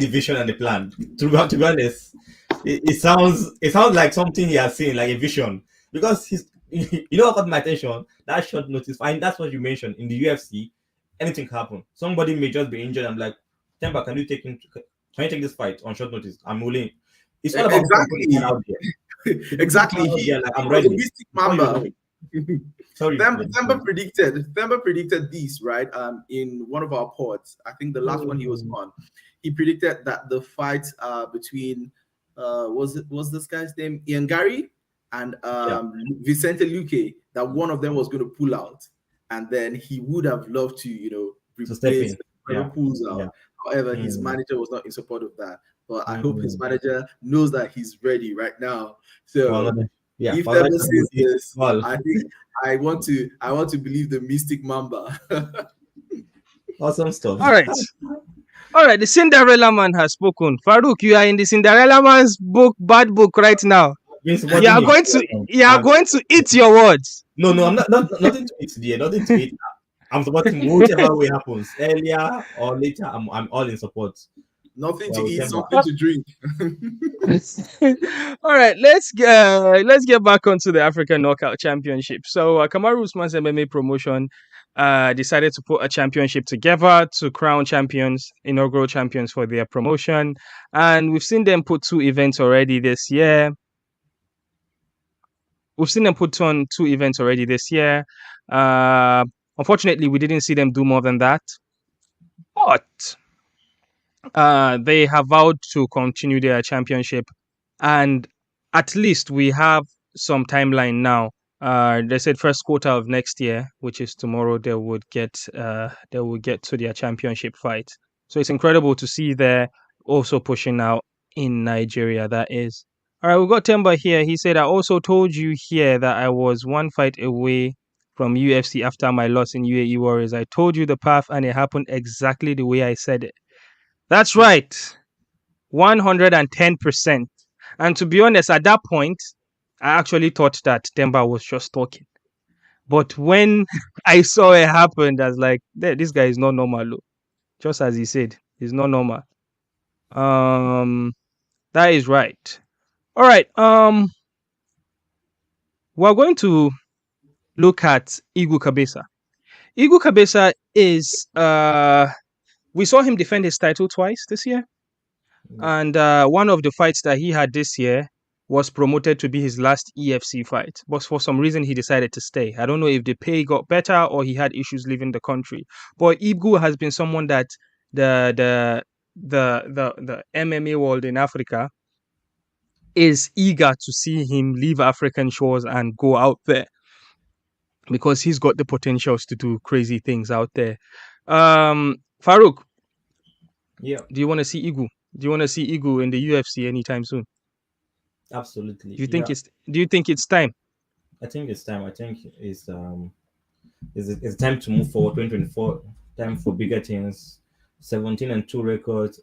the vision and the plan. To be honest, it sounds like something he has seen, like a vision. Because you know what caught my attention? That short notice. And that's what you mentioned in the UFC. Anything can happen. Somebody may just be injured. I'm like, Themba, can you take this fight on short notice? I'm willing. It's all about out there. Exactly. I'm ready. Mystic Mamba. Sorry. Themba predicted this, right? In one of our pods. I think the last one he was on. He predicted that the fight between was this guy's name? Ian Gary and Vicente Luque, that one of them was going to pull out. And then he would have loved to, replace whoever pulls out. Yeah. However, his manager was not in support of that. But I hope his manager knows that he's ready right now. So Yeah, If Father Themba says Chamuti. this, Well, I think I want to believe the mystic Mamba. awesome stuff. All right. All right, the Cinderella man has spoken. Farouk, you are in the Cinderella man's book, bad book right now. Been You supporting are him. going to you are going to eat your words. No, I'm not nothing to it dear. Nothing to it. I'm supporting whichever way happens, earlier or later. I'm all in support. Nothing to Well, eat, Themba. something to drink. All right, let's get back onto the African Knockout Championship. So Kamaru Usman's MMA promotion decided to put a championship together to crown champions, inaugural champions for their promotion, and we've seen them put two events already this year. We've seen them put on two events already this year. Uh, Unfortunately, we didn't see them do more than that, but they have vowed to continue their championship, and at least we have some timeline now. They said first quarter of next year, which is tomorrow, they would get to their championship fight. So it's incredible to see they're also pushing out in Nigeria. That is. All right, we got Themba here. He said, I also told you here that I was one fight away from UFC after my loss in UAE Warriors. I told you the path and it happened exactly the way I said it. That's right. 110%. And to be honest, at that point, I actually thought that Themba was just talking. But when I saw it happen, I was like, this guy is not normal. Look. Just as he said, he's not normal. That is right. All right. We're going to look at Igeu Kabesa. Igeu Kabesa is we saw him defend his title twice this year. And one of the fights that he had this year was promoted to be his last EFC fight. But for some reason, he decided to stay. I don't know if the pay got better or he had issues leaving the country. But Igeu has been someone that the MMA world in Africa is eager to see him leave African shores and go out there because he's got the potentials to do crazy things out there. Farouk, Yeah, do you want to see Igeu? Do you want to see Igeu in the UFC anytime soon? absolutely. Do you Yeah, think it's time? I think it's time. I think it's time to move forward. 2024, time for bigger things. 17-2 record.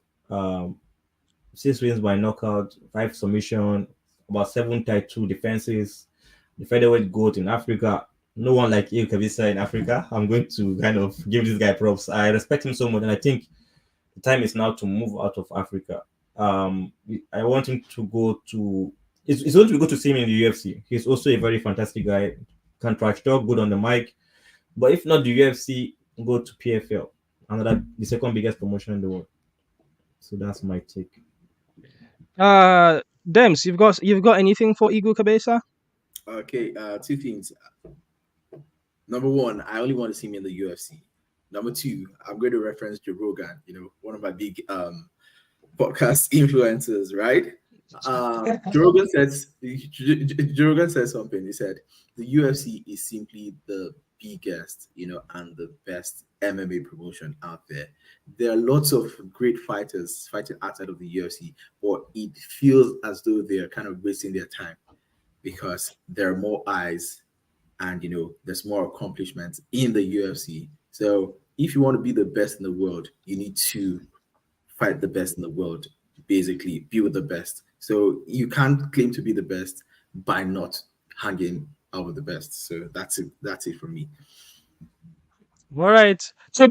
6 wins by knockout, 5 submission, about 7 title defenses. The featherweight goat in Africa. No one like Igeu Kabesa in Africa. I'm going to kind of give this guy props. I respect him so much, and I think the time is now to move out of Africa. I want him to go to. It's going to be good to see him in the UFC. He's also a very fantastic guy. Can trash talk, good on the mic. But if not the UFC, go to PFL, the second biggest promotion in the world. So that's my take. Dems, you've got anything for Igeu Kabesa? Okay, two things. Number one, I only want to see him in the UFC. Number two, I'm going to reference Joe Rogan, one of my big podcast influencers, right? Joe Rogan said something. He said the UFC is simply the biggest, and the best MMA promotion out there. There are lots of great fighters fighting outside of the UFC, but it feels as though they're kind of wasting their time because there are more eyes and there's more accomplishments in the UFC. So if you want to be the best in the world, you need to fight the best in the world, basically be with the best. So you can't claim to be the best by not hanging out with the best. So that's it for me. All right. So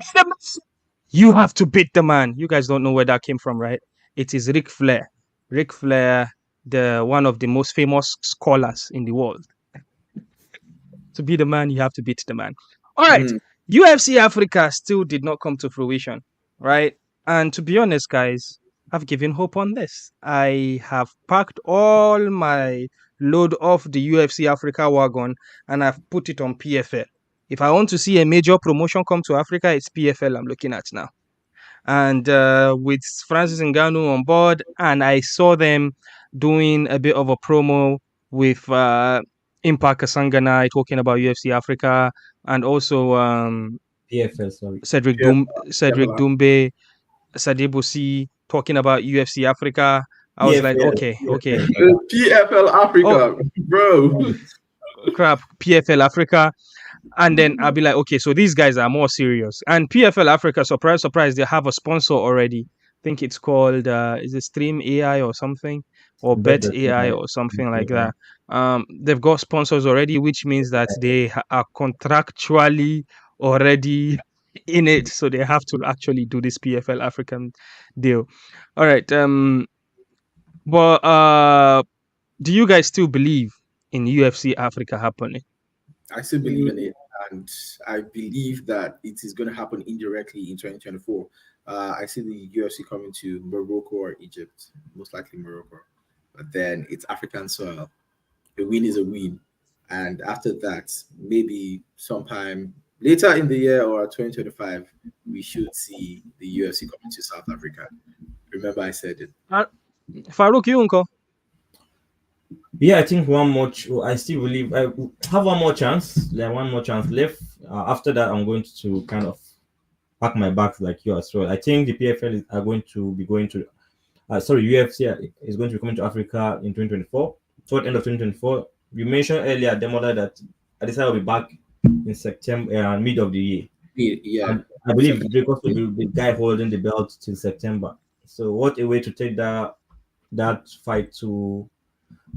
you have to beat the man. You guys don't know where that came from, right? It is Ric Flair. Ric Flair, one of the most famous scholars in the world. To be the man, you have to beat the man. All right. UFC Africa still did not come to fruition, right? And to be honest, guys, I've given hope on this. I have packed all my load off the UFC Africa wagon and I've put it on PFL. If I want to see a major promotion come to Africa, it's PFL I'm looking at now. And with Francis Ngannou on board, and I saw them doing a bit of a promo with Impa Kasanganay talking about UFC Africa, and also PFL, sorry. Cedric Doumbé, Sadibou Sy talking about UFC Africa. I was like, PFL, okay, PFL oh Africa, bro. crap, PFL Africa. And then I'll be like, okay, so these guys are more serious. And PFL Africa, surprise, surprise, they have a sponsor already. I think it's called is it Stream AI or something, or bet Bet that AI or something like that. They've got sponsors already, which means that they are contractually already in it, so they have to actually do this PFL African deal. All right. But do you guys still believe in UFC Africa happening? I still believe in it, and I believe that it is going to happen indirectly in 2024. I see the UFC coming to Morocco or Egypt, most likely Morocco. But then it's African soil. A win is a win. And after that, maybe sometime later in the year or 2025, we should see the UFC coming to South Africa. Remember, I said it. Farouk, you uncle? Yeah, I think one more. I still believe I have one more chance. Like one more chance left. After that, I'm going to kind of pack my bags like you as well. I think the PFL are going to be going to. UFC is going to be coming to Africa in 2024. Toward end of 2024. You mentioned earlier, Demola, that Adesanya will be back in September, mid of the year. Yeah. And I believe Dracos will be the guy holding the belt till September. So what a way to take that fight to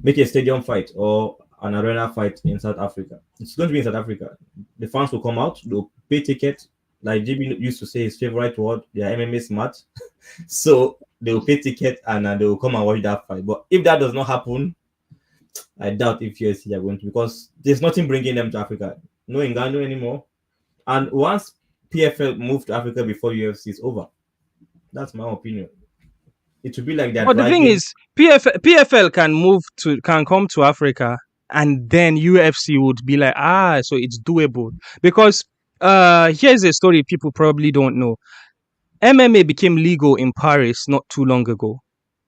make a stadium fight or an arena fight in South Africa. It's going to be in South Africa. The fans will come out, they'll pay ticket. Like JB used to say his favorite word, they are MMA smart. So they will pay ticket and they will come and watch that fight. But if that does not happen, I doubt if UFC are going to, because there's nothing bringing them to Africa. No Ngannou anymore. And once PFL move to Africa before UFC is over, that's my opinion. It will be like they're But the thing dragging. is, PFL can come to Africa, and then UFC would be like, so it's doable. Because here's a story people probably don't know. MMA became legal in Paris not too long ago.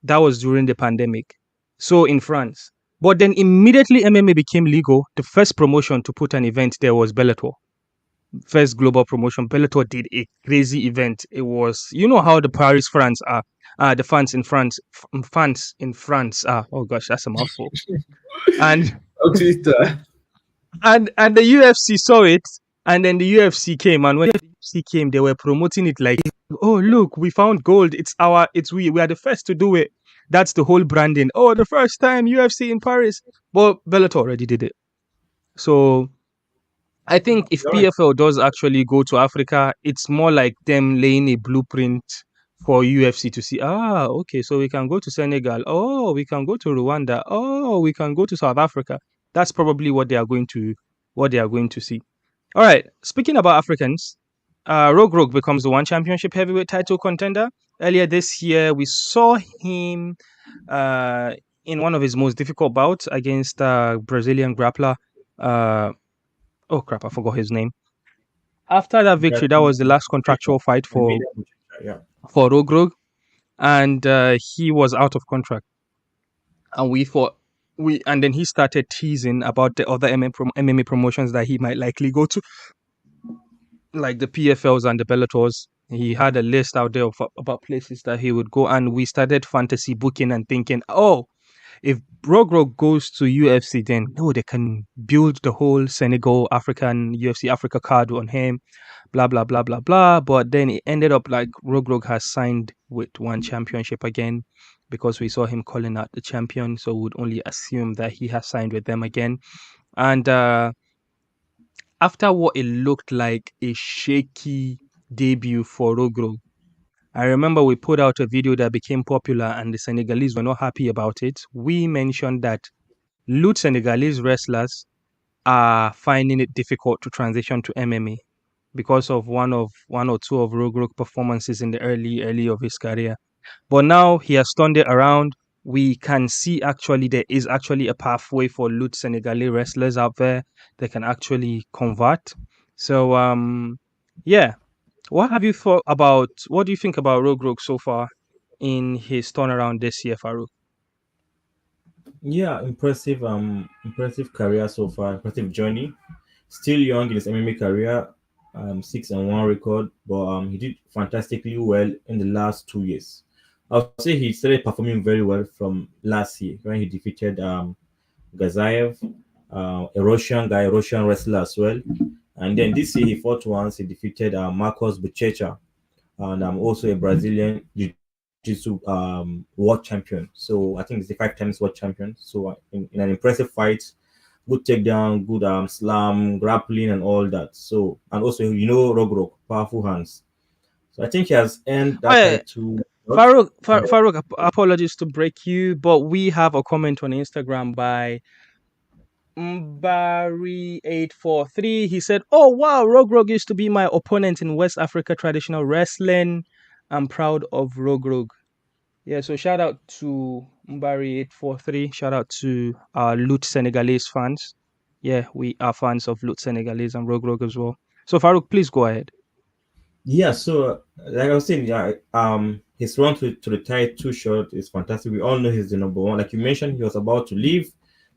That was during the pandemic. So in France. But then immediately MMA became legal, the first promotion to put an event there was Bellator. First global promotion. Bellator did a crazy event. It was, you know how the Paris France are, the fans in France are. Oh gosh, that's a mouthful. And On Twitter. and the UFC saw it, and then the UFC came, and when the UFC came, they were promoting it like, oh look, we found gold. We are the first to do it. That's the whole branding. Oh, the first time UFC in Paris, but Bellator already did it. So I think if PFL does actually go to Africa, it's more like them laying a blueprint for UFC to see, okay, so we can go to Senegal. Oh, we can go to Rwanda. Oh, we can go to South Africa. That's probably what they are going to see. All right. Speaking about Africans, Rogue becomes the one championship heavyweight title contender. Earlier this year, we saw him in one of his most difficult bouts against Brazilian grappler. Oh crap, I forgot his name. After that victory, that was the last contractual fight for Rogue, and he was out of contract. And and then he started teasing about the other MMA promotions that he might likely go to, like the PFLs and the Bellators. He had a list out there about places that he would go, and we started fantasy booking and thinking, oh, if Rogue goes to UFC, then they can build the whole Senegal African UFC Africa card on him, blah blah blah blah blah. But then it ended up like Rogue has signed with one championship again, because we saw him calling out the champion, so we would only assume that he has signed with them again. And after what it looked like a shaky debut for Rogue, I remember we put out a video that became popular and the Senegalese were not happy about it. We mentioned that Loot Senegalese wrestlers are finding it difficult to transition to MMA because of one or two of Rogue performances in the early of his career. But now he has turned it around. We can see actually there is actually a pathway for Loot Senegalese wrestlers out there that can actually convert. So yeah. What do you think about Rogue so far in his turnaround this year, Farouk? Yeah, impressive career so far, impressive journey. Still young in his MMA career, 6-1 record, but he did fantastically well in the last 2 years. I'll say he started performing very well from last year when he defeated Gazayev, a Russian guy, a Russian wrestler as well. And then this year he fought once. He defeated Marcos Buchecha, and also a Brazilian Jiu-Jitsu world champion. So I think it's the 5 times world champion. So in an impressive fight, good takedown, good slam, grappling, and all that. So and also Rogrok, powerful hands. So I think he has earned that Oh, title. Farouk, apologies to break you, but we have a comment on Instagram by Mbari843. He said, "Oh wow, Rogrog used to be my opponent in West Africa traditional wrestling. I'm proud of Rogrog." Yeah, so shout out to Mbari843. Shout out to our Lut Senegalese fans. Yeah, we are fans of Lut Senegalese and Rogrog as well. So Farouk, please go ahead. Yeah, so like I was saying, yeah, his run to retire too short is fantastic. We all know he's the number one. Like you mentioned, he was about to leave,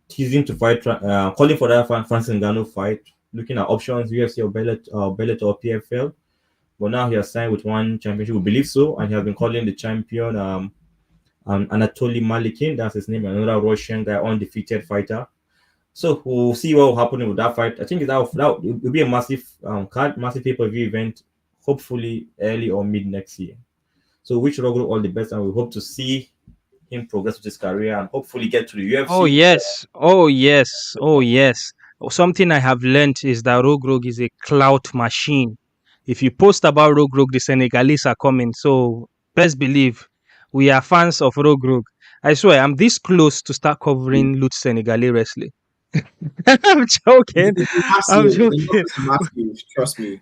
teasing to fight, calling for that Francis Ngannou fight, looking at options, UFC or Bellator or PFL. But now he has signed with one championship, we believe so, and he has been calling the champion Anatoly Malikin, that's his name, another Russian guy, undefeated fighter. So we'll see what will happen with that fight. I think that will be a massive card, massive pay-per-view event, hopefully early or mid next year. So wish Roglu all the best, and we hope to see him progress with his career and hopefully get to the Oh UFC. yes, oh yes, oh yes. Something I have learned is that Rogrog is a clout machine. If you post about Rogrog, the Senegalese are coming. So best believe we are fans of Rogrog. I swear, I'm this close to start covering Lut Senegalese wrestling. I'm joking. It's I'm massive. The joking. numbers are massive. Trust me.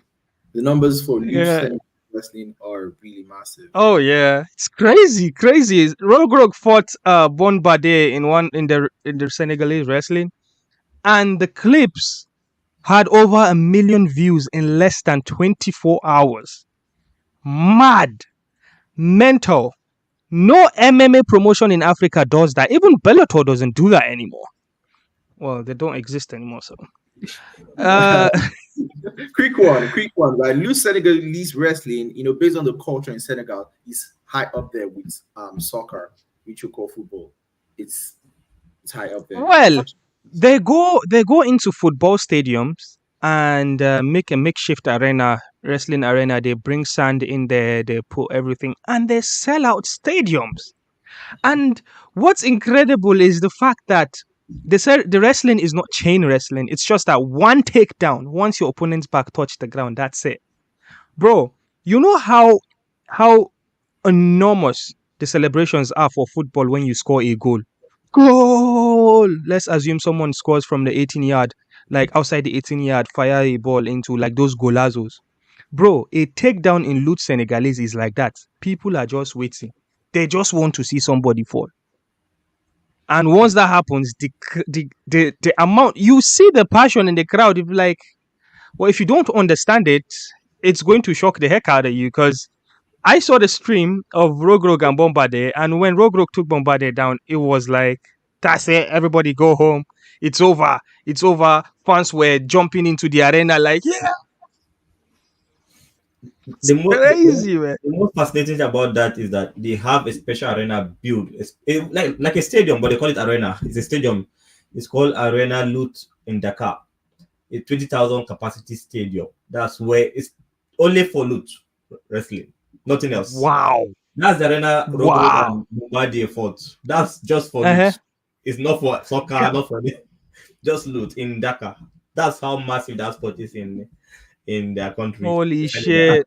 The numbers for Yeah. loose wrestling are really massive. Oh yeah, it's crazy, crazy. Rogrog fought Bonbade in the Senegalese wrestling, and the clips had over 1 million views in less than 24 hours. Mad, mental. No MMA promotion in Africa does that. Even Bellator doesn't do that anymore. Well, they don't exist anymore. So, Quick one. Like loose Senegalese wrestling, based on the culture in Senegal, is high up there with soccer, which you call football. It's high up there. well, they go into football stadiums and make a makeshift wrestling arena. They bring sand in there, they put everything, and they sell out stadiums. And what's incredible is the fact that the wrestling is not chain wrestling. It's just that one takedown, once your opponent's back touch the ground, that's it. Bro, you know how enormous the celebrations are for football when you score a goal. Goal! Let's assume someone scores from the 18-yard, like outside the 18-yard, fire a ball into like those golazos. Bro, a takedown in Lut Senegalese is like that. People are just waiting. They just want to see somebody fall. And once that happens, the amount, you see the passion in the crowd. If like, well, if you don't understand it, it's going to shock the heck out of you, because I saw the stream of Rogrog and Bombardier, and when Rogrog took Bombardier down, it was like, that's it, everybody go home. It's over. It's over. Fans were jumping into the arena like, yeah. It's crazy, man. The most fascinating thing about that is that they have a special arena built. It's like a stadium, but they call it arena. It's a stadium. It's called Arena Lut in Dakar. A 20,000 capacity stadium. That's where it's only for Lut wrestling, nothing else. Wow. That's the arena Wow. Bombardier fought. That's just for Lut. It's not for soccer, not for just Lut in Dakar. That's how massive that sport is in their country. Holy shit.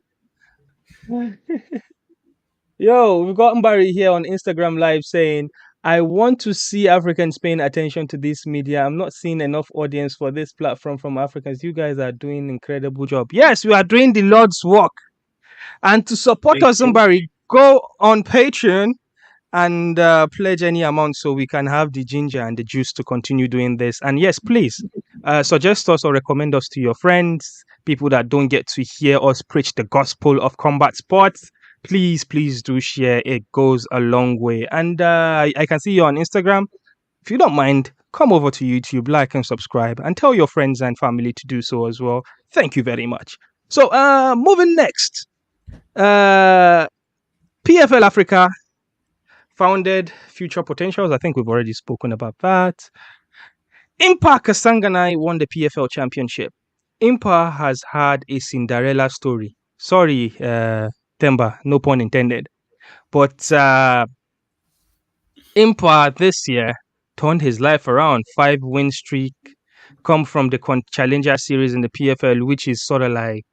Yo, we've got Mbari here on Instagram Live saying, I want to see Africans paying attention to this media. I'm not seeing enough audience for this platform from Africans. You guys are doing an incredible job. Yes, we are doing the Lord's work. And to support us, Mbari, go on Patreon and pledge any amount so we can have the ginger and the juice to continue doing this. And yes, please suggest us or recommend us to your friends, people that don't get to hear us preach the gospel of combat sports. Please do share. It goes a long way. And I can see you on Instagram. If you don't mind, come over to YouTube, like and subscribe, and tell your friends and family to do so as well. Thank you very much. So moving next. PFL Africa founded Future Potentials. I think we've already spoken about that. Impa Kasanganay won the PFL championship. Impa has had a Cinderella story. Sorry, Themba, no pun intended. But Impa this year turned his life around. 5-win streak, come from the Challenger Series in the PFL, which is sort of like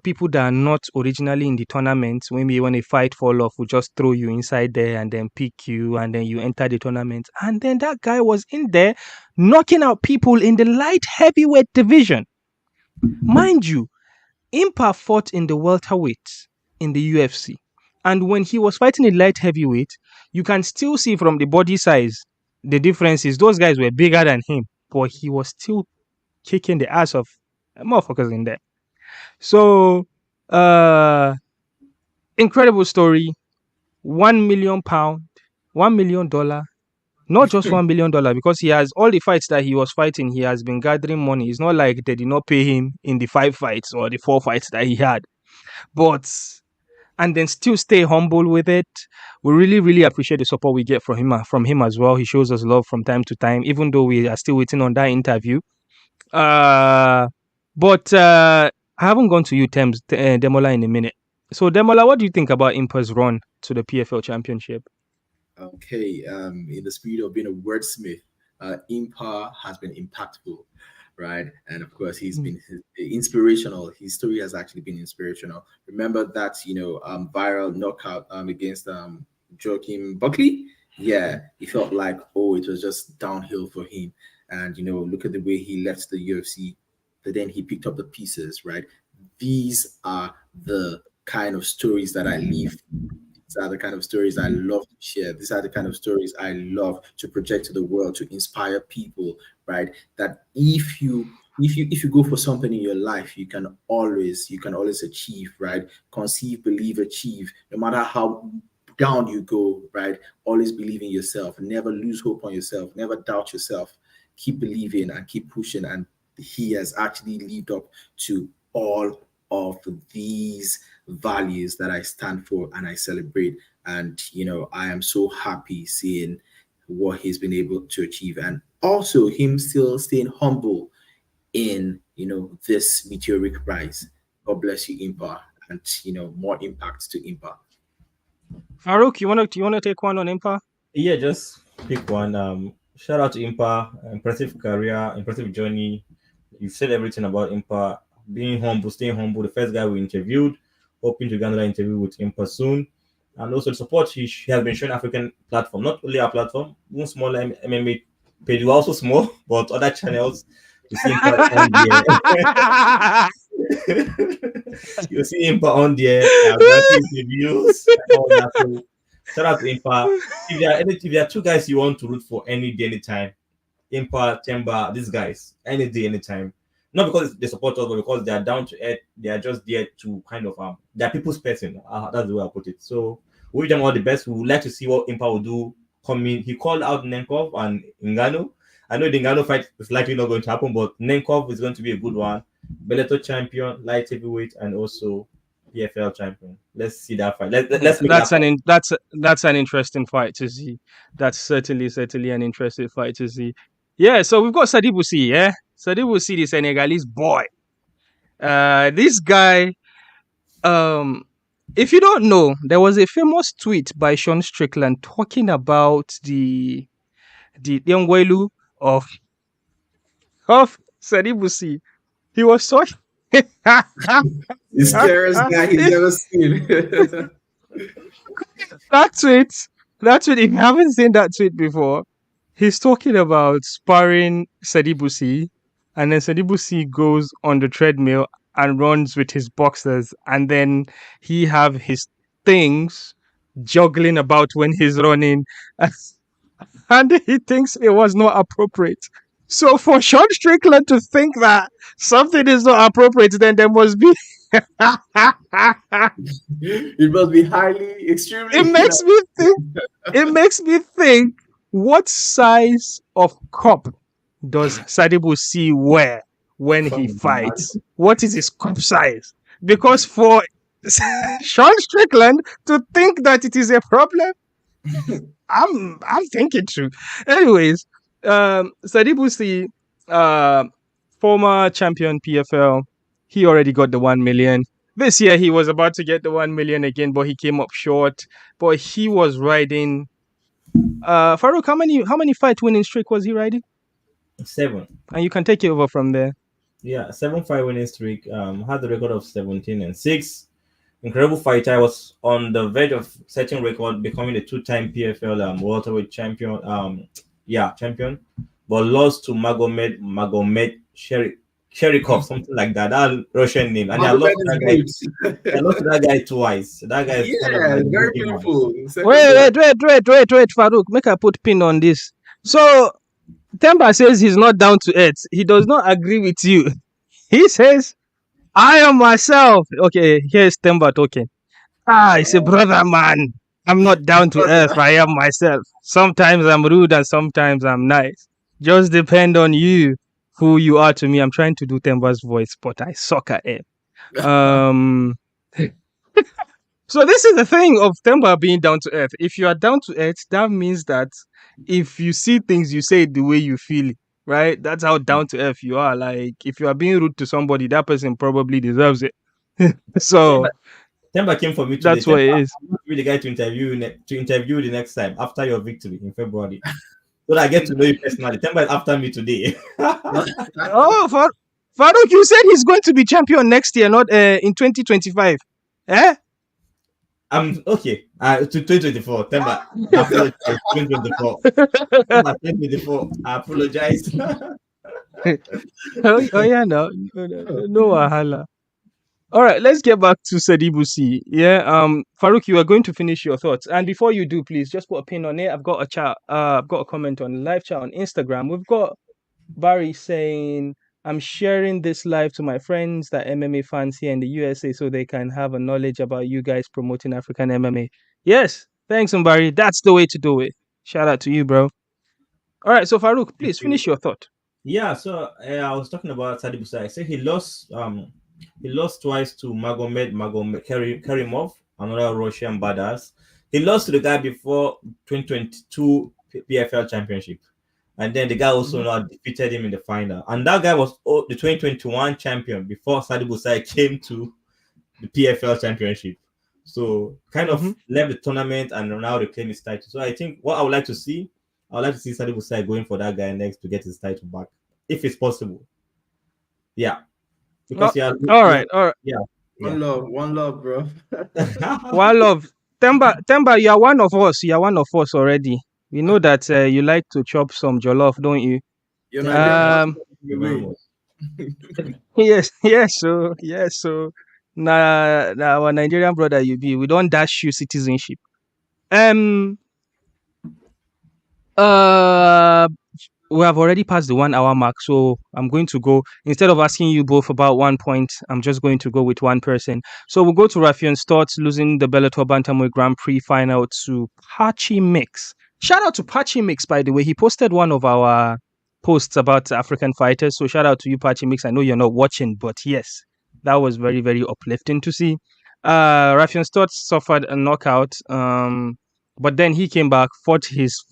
people that are not originally in the tournament. Maybe when a fight fall off, will just throw you inside there and then pick you, and then you enter the tournament. And then that guy was in there knocking out people in the light heavyweight division. Mind you, Impa fought in the welterweight in the UFC. And when he was fighting in light heavyweight, you can still see from the body size, the difference is those guys were bigger than him, but he was still kicking the ass of motherfuckers in there. So, incredible story. £1 million, $1 million, not just $1 million, because he has all the fights that he was fighting. He has been gathering money. It's not like they did not pay him in the 5 fights or the 4 fights that he had, and then still stay humble with it. We really, really appreciate the support we get from him as well. He shows us love from time to time, even though we are still waiting on that interview. But I haven't gone to you, Demola, in a minute. So, Demola, what do you think about Impa's run to the PFL Championship? Okay, in the spirit of being a wordsmith, Impa has been impactful, right? And of course, he's been inspirational. His story has actually been inspirational. Remember that, viral knockout against Joaquin Buckley? Yeah, he felt like, it was just downhill for him. And, look at the way he left the UFC, but then he picked up the pieces, right? These are the kind of stories that I live. These are the kind of stories I love to share. These are the kind of stories I love to project to the world, to inspire people, right? That if you go for something in your life, you can always achieve, right? Conceive, believe, achieve. No matter how down you go, right? Always believe in yourself. Never lose hope on yourself. Never doubt yourself. Keep believing and keep pushing. And he has actually lived up to all of these values that I stand for and I celebrate. And, I am so happy seeing what he's been able to achieve, and also him still staying humble in, this meteoric rise. God bless you, Impa, and, more impact to Impa. Farouk, you want to take one on Impa? Yeah, just pick one. Shout out to Impa. Impressive career, impressive journey. You've said everything about Impa. Being humble, staying humble. The first guy we interviewed, hoping to get another interview with Impa soon. And also the support he has been showing African platform, not only our platform, one small MMA page, also small, but other channels. You see Impa on there. You see Impa on there. Reviews. So, shout out to Impa. If there are 2 guys you want to root for any day, anytime, Impa, Themba, these guys, any day, anytime. Not because they support us, but because they are down to earth. They are just there to kind of they're people's person. That's the way I put it. So we wish them all the best. We would like to see what Impa will do coming. He called out Nenkov and Ngannou. I know the Ngannou fight is likely not going to happen, but Nenkov is going to be a good one. Bellator champion, light heavyweight, and also PFL champion. Let's see that fight. Let's make that's an interesting fight to see. That's certainly an interesting fight to see. Yeah, so we've got Sadibou Sy, yeah? Sadibou Sy, the Senegalese boy. This guy, if you don't know, there was a famous tweet by Sean Strickland talking about the Yongwelu of Sadibou Sy. He was talking. The scariest guy he's ever seen. That tweet, if you haven't seen that tweet before, he's talking about sparring Sadibou Sy, and then Sadibou Sy goes on the treadmill and runs with his boxers, and then he have his things juggling about when he's running, and he thinks it was not appropriate. So for Sean Strickland to think that something is not appropriate, then there must be it must be extremely. It makes me think. What size of cup does Sadibou Sy wear when he fights? What is his cup size? Because for Sean Strickland to think that it is a problem, I'm thinking true. Anyways, Sadibou Sy, former champion PFL, he already got the 1 million. This year he was about to get the 1 million again, but he came up short. But he was riding. Farouk, how many fight winning streak was he riding? 7. And you can take it over from there. Yeah, 7-5 winning streak. Had the record of 17-6. Incredible fighter. Was on the verge of setting record, becoming a 2-time PFL welterweight champion. Champion, but lost to Magomed Sherikov, something like that. That Russian name, and I lost to that guy. I lost to that guy twice. That guy is kind of like very looking at painful. Wait, Farouk. Make I put pin on this. So Themba says he's not down to earth. He does not agree with you. He says, I am myself. Okay, here's Themba talking. He's a brother, man. I'm not down to earth. I am myself. Sometimes I'm rude and sometimes I'm nice. Just depend on you, who you are to me. I'm trying to do Themba's voice, but I suck at it. So this is the thing of Themba being down to earth. If you are down to earth, that means that if you see things, you say it the way you feel it, right? That's how down to earth you are. Like, if you are being rude to somebody, that person probably deserves it. So Themba came for me today. that's what it is. I'm going to be the guy to interview the next time after your victory in February. So that I get to know you personally. Themba is after me today. Oh, Farouk, you said he's going to be champion next year, not in 2025. Eh? I'm okay. To 2024. Themba, I apologize. 2024. Themba, 2024. I apologize. Oh yeah, no wahala. All right, let's get back to Sadibou Sy. Yeah, Farouk, you are going to finish your thoughts, and before you do, please just put a pin on it. I've got a chat. I've got a comment on live chat on Instagram. We've got Barry saying, "I'm sharing this live to my friends that MMA fans here in the USA, so they can have a knowledge about you guys promoting African MMA." Yes, thanks, Barry. That's the way to do it. Shout out to you, bro. All right, so Farouk, please finish your thought. Yeah, so I was talking about Sadibou Sy. I said he lost twice to Magomed Karimov, another Russian badass. He lost to the guy before 2022 PFL Championship, and then the guy also now defeated him in the final. And that guy was the 2021 champion before Sadibou Sy came to the PFL Championship. So kind of left the tournament and now reclaim his title. So I think what I would like to see Sadibou Sy going for that guy next to get his title back, if it's possible. Yeah. Because all right. Yeah. One love, bro. One love. Themba, you are one of us. You are one of us already. We know that you like to chop some jollof, don't you? You're not Yes. So now our Nigerian brother you be. We don't dash you citizenship. We have already passed the 1 hour mark, so I'm going to go, instead of asking you both about 1 point, I'm just going to go with one person. So we'll go to Rafion Stotts losing the Bellator Bantamweight Grand Prix final to Pachi Mix. Shout out to Pachi Mix, by the way. He posted one of our posts about African fighters, so shout out to you, Pachi Mix. I know you're not watching, but yes, that was very, very uplifting to see. Rafion Stotts suffered a knockout, but then he came back, fought his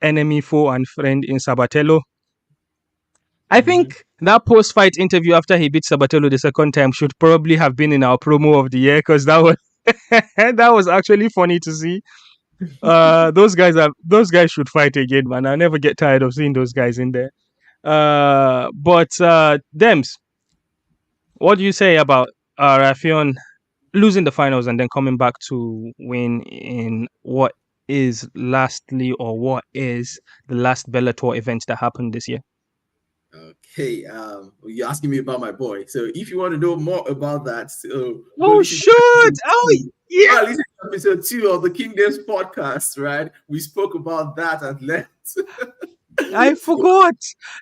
enemy, foe, and friend in Sabatello. I think that post-fight interview after he beat Sabatello the second time should probably have been in our promo of the year, because that was that was actually funny to see. Those guys should fight again, man. I never get tired of seeing those guys in there. But Dems, what do you say about Rafion losing the finals and then coming back to win in what is the last Bellator event that happened this year? Okay, you're asking me about my boy. So if you want to know more about that, yeah. Listen to episode 2 of the Kingdoms podcast, right? We spoke about that at length. I forgot.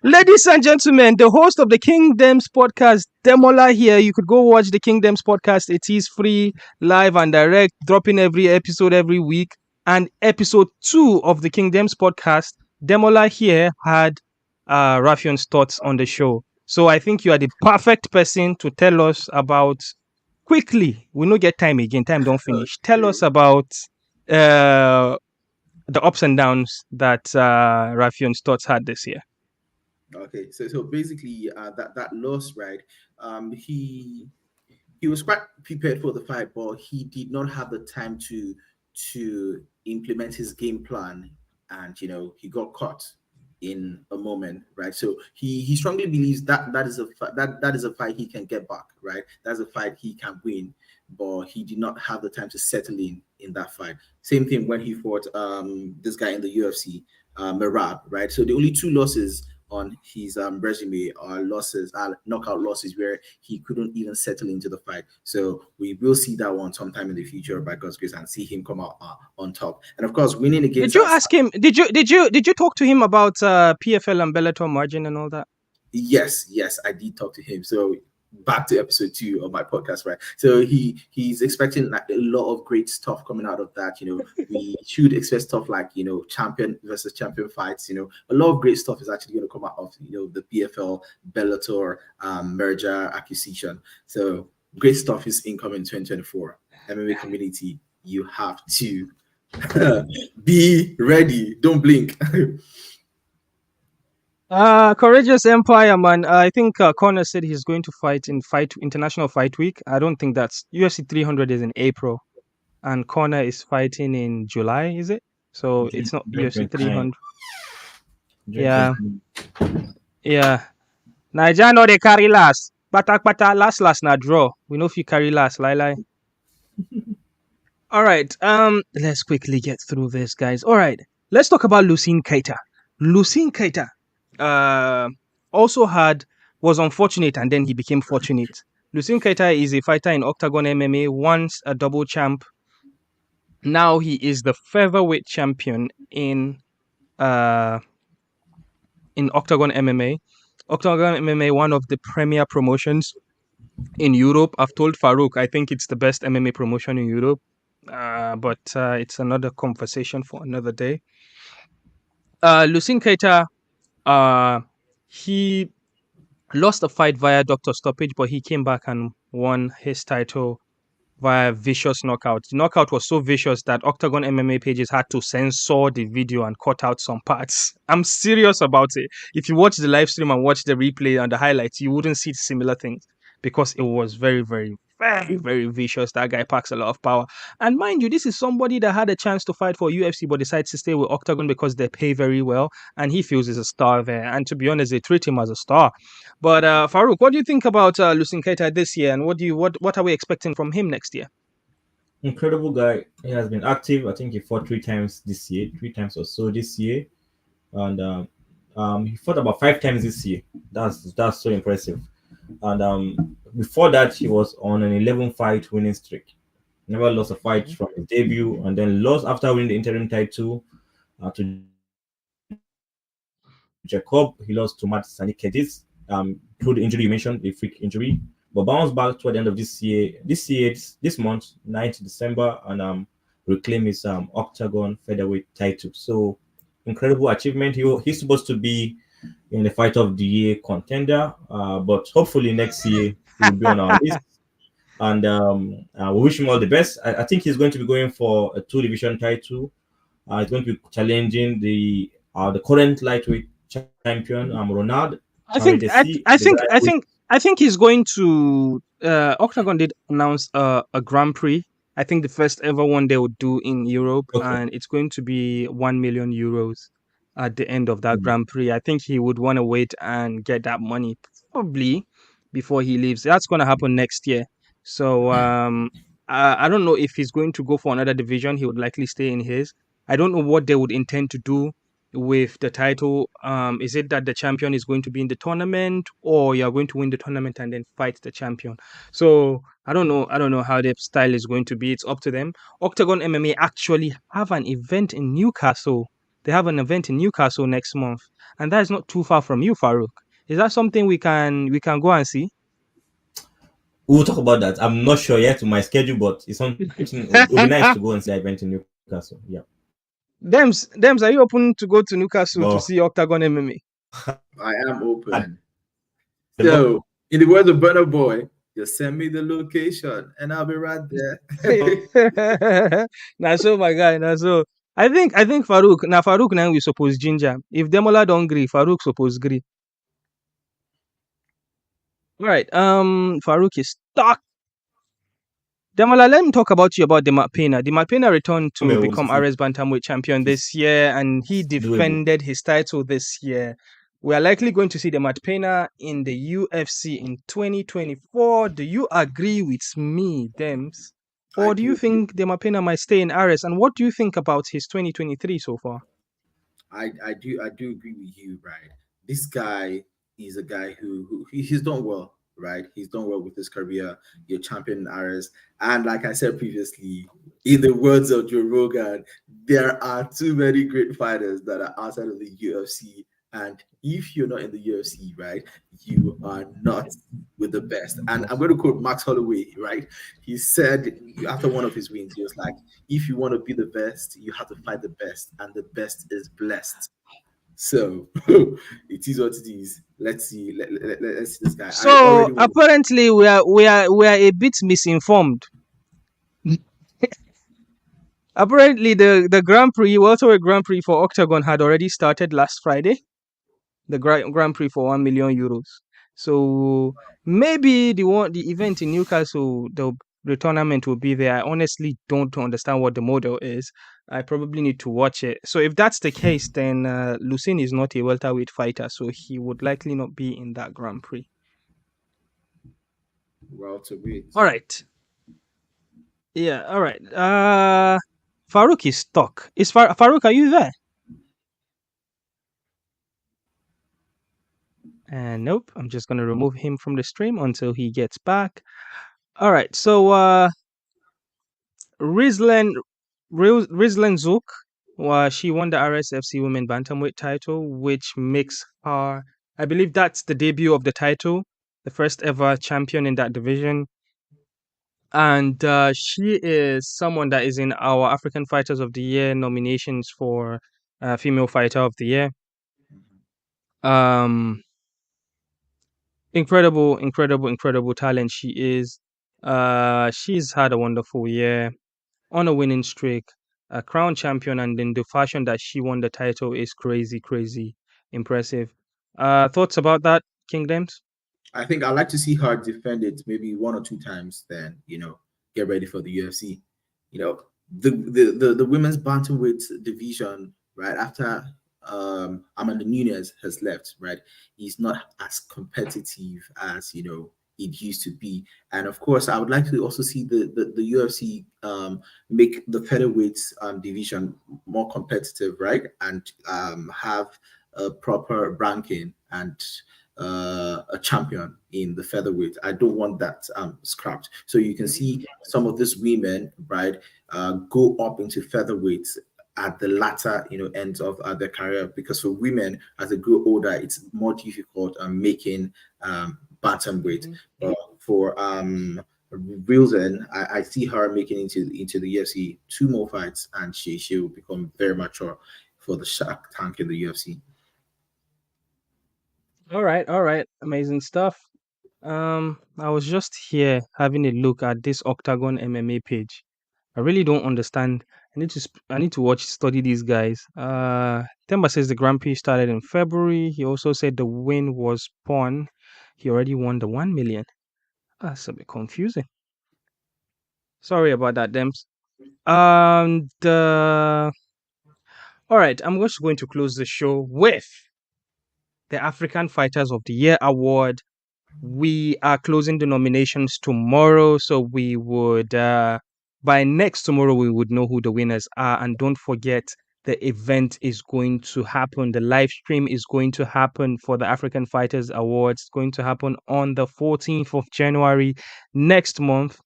Ladies and gentlemen, the host of the Kingdoms podcast, Demola here. You could go watch the Kingdoms podcast. It is free, live and direct, dropping every episode every week. And episode 2 of the Kingdoms podcast, Demola here had Rafion's thoughts on the show. So I think you are the perfect person to tell us about, quickly, we don't get time again, time don't finish. Tell us about the ups and downs that Rafion Stotts had this year. Okay, so basically, that loss, right? He was quite prepared for the fight, but he did not have the time to implement his game plan, and he got caught in a moment, right? So he strongly believes that is a fight he can get back, right? That's a fight he can win, but he did not have the time to settle in that fight. Same thing when he fought this guy in the UFC, Merab, right? So the only two losses on his resume are knockout losses where he couldn't even settle into the fight. So we will see that one sometime in the future by God's grace and see him come out on top. And of course, winning against. Did you ask him? Did you talk to him about PFL and Bellator margin and all that? Yes, I did talk to him. So back to episode 2 of my podcast, right? So he's expecting like a lot of great stuff coming out of that. We should expect stuff like champion versus champion fights. A lot of great stuff is actually going to come out of the PFL Bellator merger acquisition. So great stuff is incoming 2024. MMA community, you have to be ready. Don't blink. Courageous Empire, man. I think Conor said he's going to fight in International Fight Week. I don't think that's UFC 300 is in April, and Conor is fighting in July. Is it? So it's not UFC 300. Yeah. Naija no dey carry last. Bata last na draw. We know if you carry last, lie. All right. Let's quickly get through this, guys. All right. Let's talk about Losene Keita. Losene Keita also was unfortunate and then he became fortunate. Losene Keita is a fighter in Octagon MMA, once a double champ. Now he is the featherweight champion in Octagon MMA. Octagon MMA, one of the premier promotions in Europe. I've told Farouk, I think it's the best MMA promotion in Europe. But it's another conversation for another day. Losene Keita, he lost the fight via doctor stoppage, but he came back and won his title via vicious knockout. The knockout was so vicious that Octagon MMA pages had to censor the video and cut out some parts. I'm serious about it. If you watch the live stream and watch the replay and the highlights, you wouldn't see similar things because it was very, very, very, very vicious. That guy packs a lot of power. And mind you, this is somebody that had a chance to fight for UFC but decides to stay with Octagon because they pay very well and he feels he's a star there. And to be honest, they treat him as a star. But Farouk, what do you think about Losene Keita this year, and what are we expecting from him next year? Incredible guy. He has been active. I think he fought 3 times or so this year, and he fought about 5 times this year. That's so impressive. And before that, he was on an 11-fight winning streak. Never lost a fight from his debut, and then lost after winning the interim title to Jacob. He lost to Matt Sanikidis through the injury you mentioned, the freak injury, but bounced back toward the end of this month, 9th December, and reclaim his Octagon featherweight title. So incredible achievement. He's supposed to be in the Fight of the Year contender, but hopefully next year he will be on our list. And we wish him all the best. I think he's going to be going for a 2-division title. He's going to be challenging the current lightweight champion, Ronald. I think he's going to. Octagon did announce a Grand Prix. I think the first ever one they would do in Europe, and it's going to be 1 million euros at the end of that Grand Prix. I think he would want to wait and get that money probably before he leaves. That's going to happen next year. So I don't know if he's going to go for another division. He would likely stay in his. I don't know what they would intend to do with the title. Is it that the champion is going to be in the tournament, or you're going to win the tournament and then fight the champion? So I don't know how their style is going to be. It's up to them. Octagon MMA actually have an event in Newcastle. They have an event in Newcastle next month, and that is not too far from you, Farouk. Is that something we can go and see? We'll talk about that. I'm not sure yet to my schedule, but it's something. It would be nice to go and see the event in Newcastle. Yeah. Dems, are you open to go to Newcastle to see Octagon MMA? I am open. So, in the words of Burna Boy, Just send me the location and I'll be right there. Now so my guy, now so I think Farouk now we suppose ginger. If Demola don't agree, Farouk suppose agree. All right. Farouk is stuck. Demola, let me talk about Demar Pena. Demar Pena returned to become ARES Bantamweight champion this year, and he defended his title this year. We are likely going to see Demar Pena in the UFC in 2024. Do you agree with me, Dems? Or do you think Demar Pena might stay in ARES? And what do you think about his 2023 so far? I do agree with you, right? This guy is a guy who he's done well, right? He's done well with his career. You're champion in ARES. And like I said previously, in the words of Joe Rogan, there are too many great fighters that are outside of the UFC. And if you're not in the UFC, right, you are not with the best. And I'm going to quote Max Holloway, right? He said after one of his wins, he was like, if you want to be the best, you have to fight the best, and the best is blessed. So it is what it is. Let's see. Let's see this guy. So apparently we are a bit misinformed. Apparently the Grand Prix, welterweight Grand Prix for Octagon had already started last Friday. The Grand Prix for €1 million. So maybe the event in Newcastle, the tournament will be there. I honestly don't understand what the model is. I probably need to watch it. So if that's the case, then Losene is not a welterweight fighter, so he would likely not be in that Grand Prix. Welterweight. All right. Yeah. All right. Farouk is stuck. Farouk? Are you there? And nope, I'm just gonna remove him from the stream until he gets back. All right, so Rilzen Zoauk, she won the RSFC Women Bantamweight title, which makes her, I believe that's the debut of the title, the first ever champion in that division. And she is someone that is in our African Fighters of the Year nominations for Female Fighter of the Year. Incredible talent she is. She's had a wonderful year on a winning streak, a crown champion, and in the fashion that she won the title is crazy impressive. Thoughts about that, Kingdoms? I think I'd like to see her defend it maybe 1 or 2 times, then get ready for the UFC. The women's bantamweight division, right after Amanda Nunes has left, right, he's not as competitive as it used to be. And of course, I would like to also see the UFC make the featherweight division more competitive, right, and have a proper ranking and a champion in the featherweight. I don't want that scrapped. So you can see some of these women, right, go up into featherweight at the latter, ends of their career, because for women, as they grow older, it's more difficult making bantamweight. For Rilzen, I see her making into the UFC 2 more fights, and she will become very mature for the Shark Tank in the UFC. All right, amazing stuff. I was just here having a look at this Octagon MMA page. I really don't understand. I need to study these guys. Themba says the Grand Prix started in February. He also said the win was Pawn. He already won the 1 million. That's a bit confusing. Sorry about that, Dems. All right, I'm just going to close the show with the African Fighters of the Year award. We are closing the nominations tomorrow, so we would by next tomorrow we would know who the winners are. And don't forget, the event is going to happen. The live stream is going to happen for the African Fighters Awards. It's going to happen on the 14th of January next month.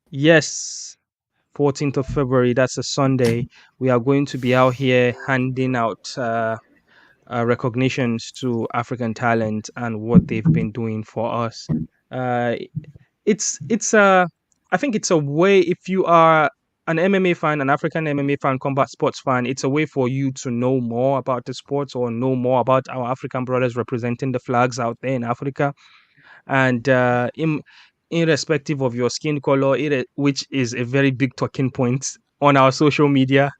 Yes, 14th of February. That's a Sunday. We are going to be out here handing out recognitions to African talent and what they've been doing for us. I think it's a way, if you are an MMA fan, an African MMA fan, combat sports fan, it's a way for you to know more about the sports or know more about our African brothers representing the flags out there in Africa. and irrespective of your skin color, which is a very big talking point on our social media.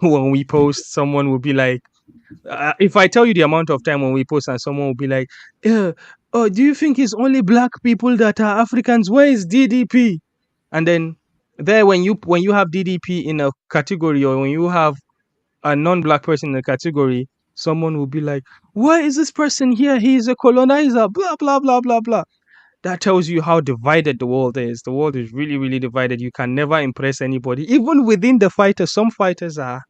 When we post, someone will be like, if I tell you the amount of time when we post and someone will be like, oh, do you think it's only black people that are Africans? Where is DDP? And then there, when you have DDP in a category, or when you have a non-black person in a category, someone will be like, why is this person here? He is a colonizer, blah, blah, blah, blah, blah. That tells you how divided the world is. The world is really, really divided. You can never impress anybody. Even within the fighters, some fighters are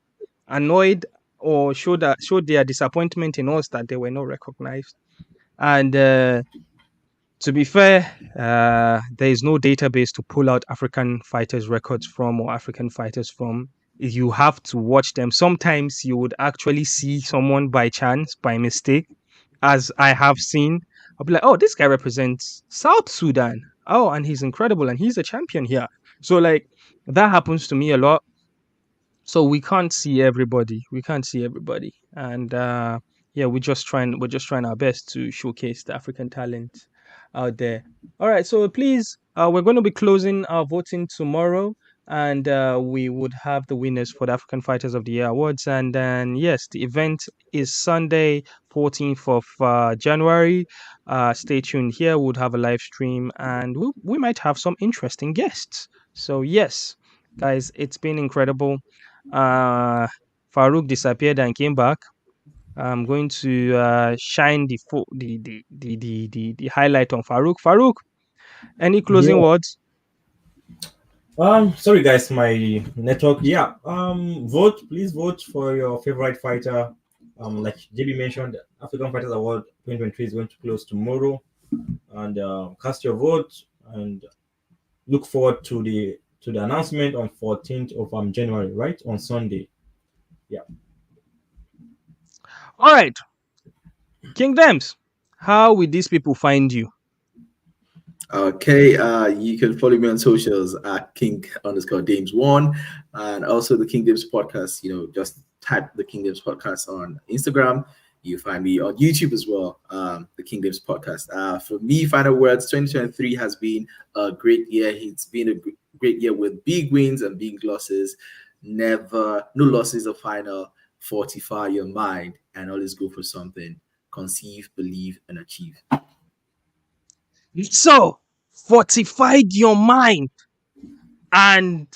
annoyed or showed their disappointment in us that they were not recognized. And to be fair, there is no database to pull out African fighters' records from, or African fighters from. You have to watch them. Sometimes you would actually see someone by chance, by mistake, as I have seen. I'll be like, oh, this guy represents South Sudan. Oh, and he's incredible, and he's a champion here. So like that happens to me a lot. So we can't see everybody. And yeah, we're just trying our best to showcase the African talent out there. All right, so please, we're going to be closing our voting tomorrow, and we would have the winners for the African Fighters of the Year awards. And then yes, the event is Sunday, 14th of January. Stay tuned here. We'll have a live stream, and we might have some interesting guests. So yes, guys, it's been incredible. Farouk disappeared and came back. I'm going to shine the highlight on Farouk. Farouk, any closing Yeah. words? Sorry guys, my network. Yeah. Please vote for your favorite fighter. Like JB mentioned, African Fighters Award 2023 is going to close tomorrow, and cast your vote and look forward to the announcement on 14th of January, right, on Sunday. Yeah. All right, Kingdoms, how will these people find you? Okay, you can follow me on socials at King_Dames1, and also the Kingdoms podcast. Just type the Kingdoms podcast on Instagram. You find me on YouTube as well, the Kingdoms podcast. For me, final words, 2023 has been a great year. It's been a great year with big wins and big losses. No losses are final. Fortify your mind and always go for something. Conceive, believe, and achieve. So, fortified your mind, and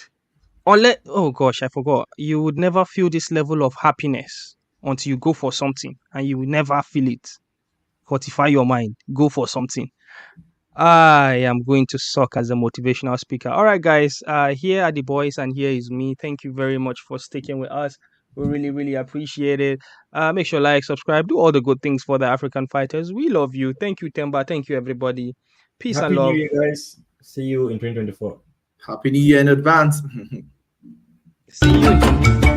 oh gosh, I forgot. You would never feel this level of happiness until you go for something, and you will never feel it. Fortify your mind. Go for something. I am going to suck as a motivational speaker. All right, guys. Here are the boys, and here is me. Thank you very much for sticking with us. We really, really appreciate it. Make sure like, subscribe, do all the good things for the African fighters. We love you. Thank you, Themba. Thank you, everybody. Peace and Happy love. New Year, guys. See you in 2024. Happy New Year in advance. See you.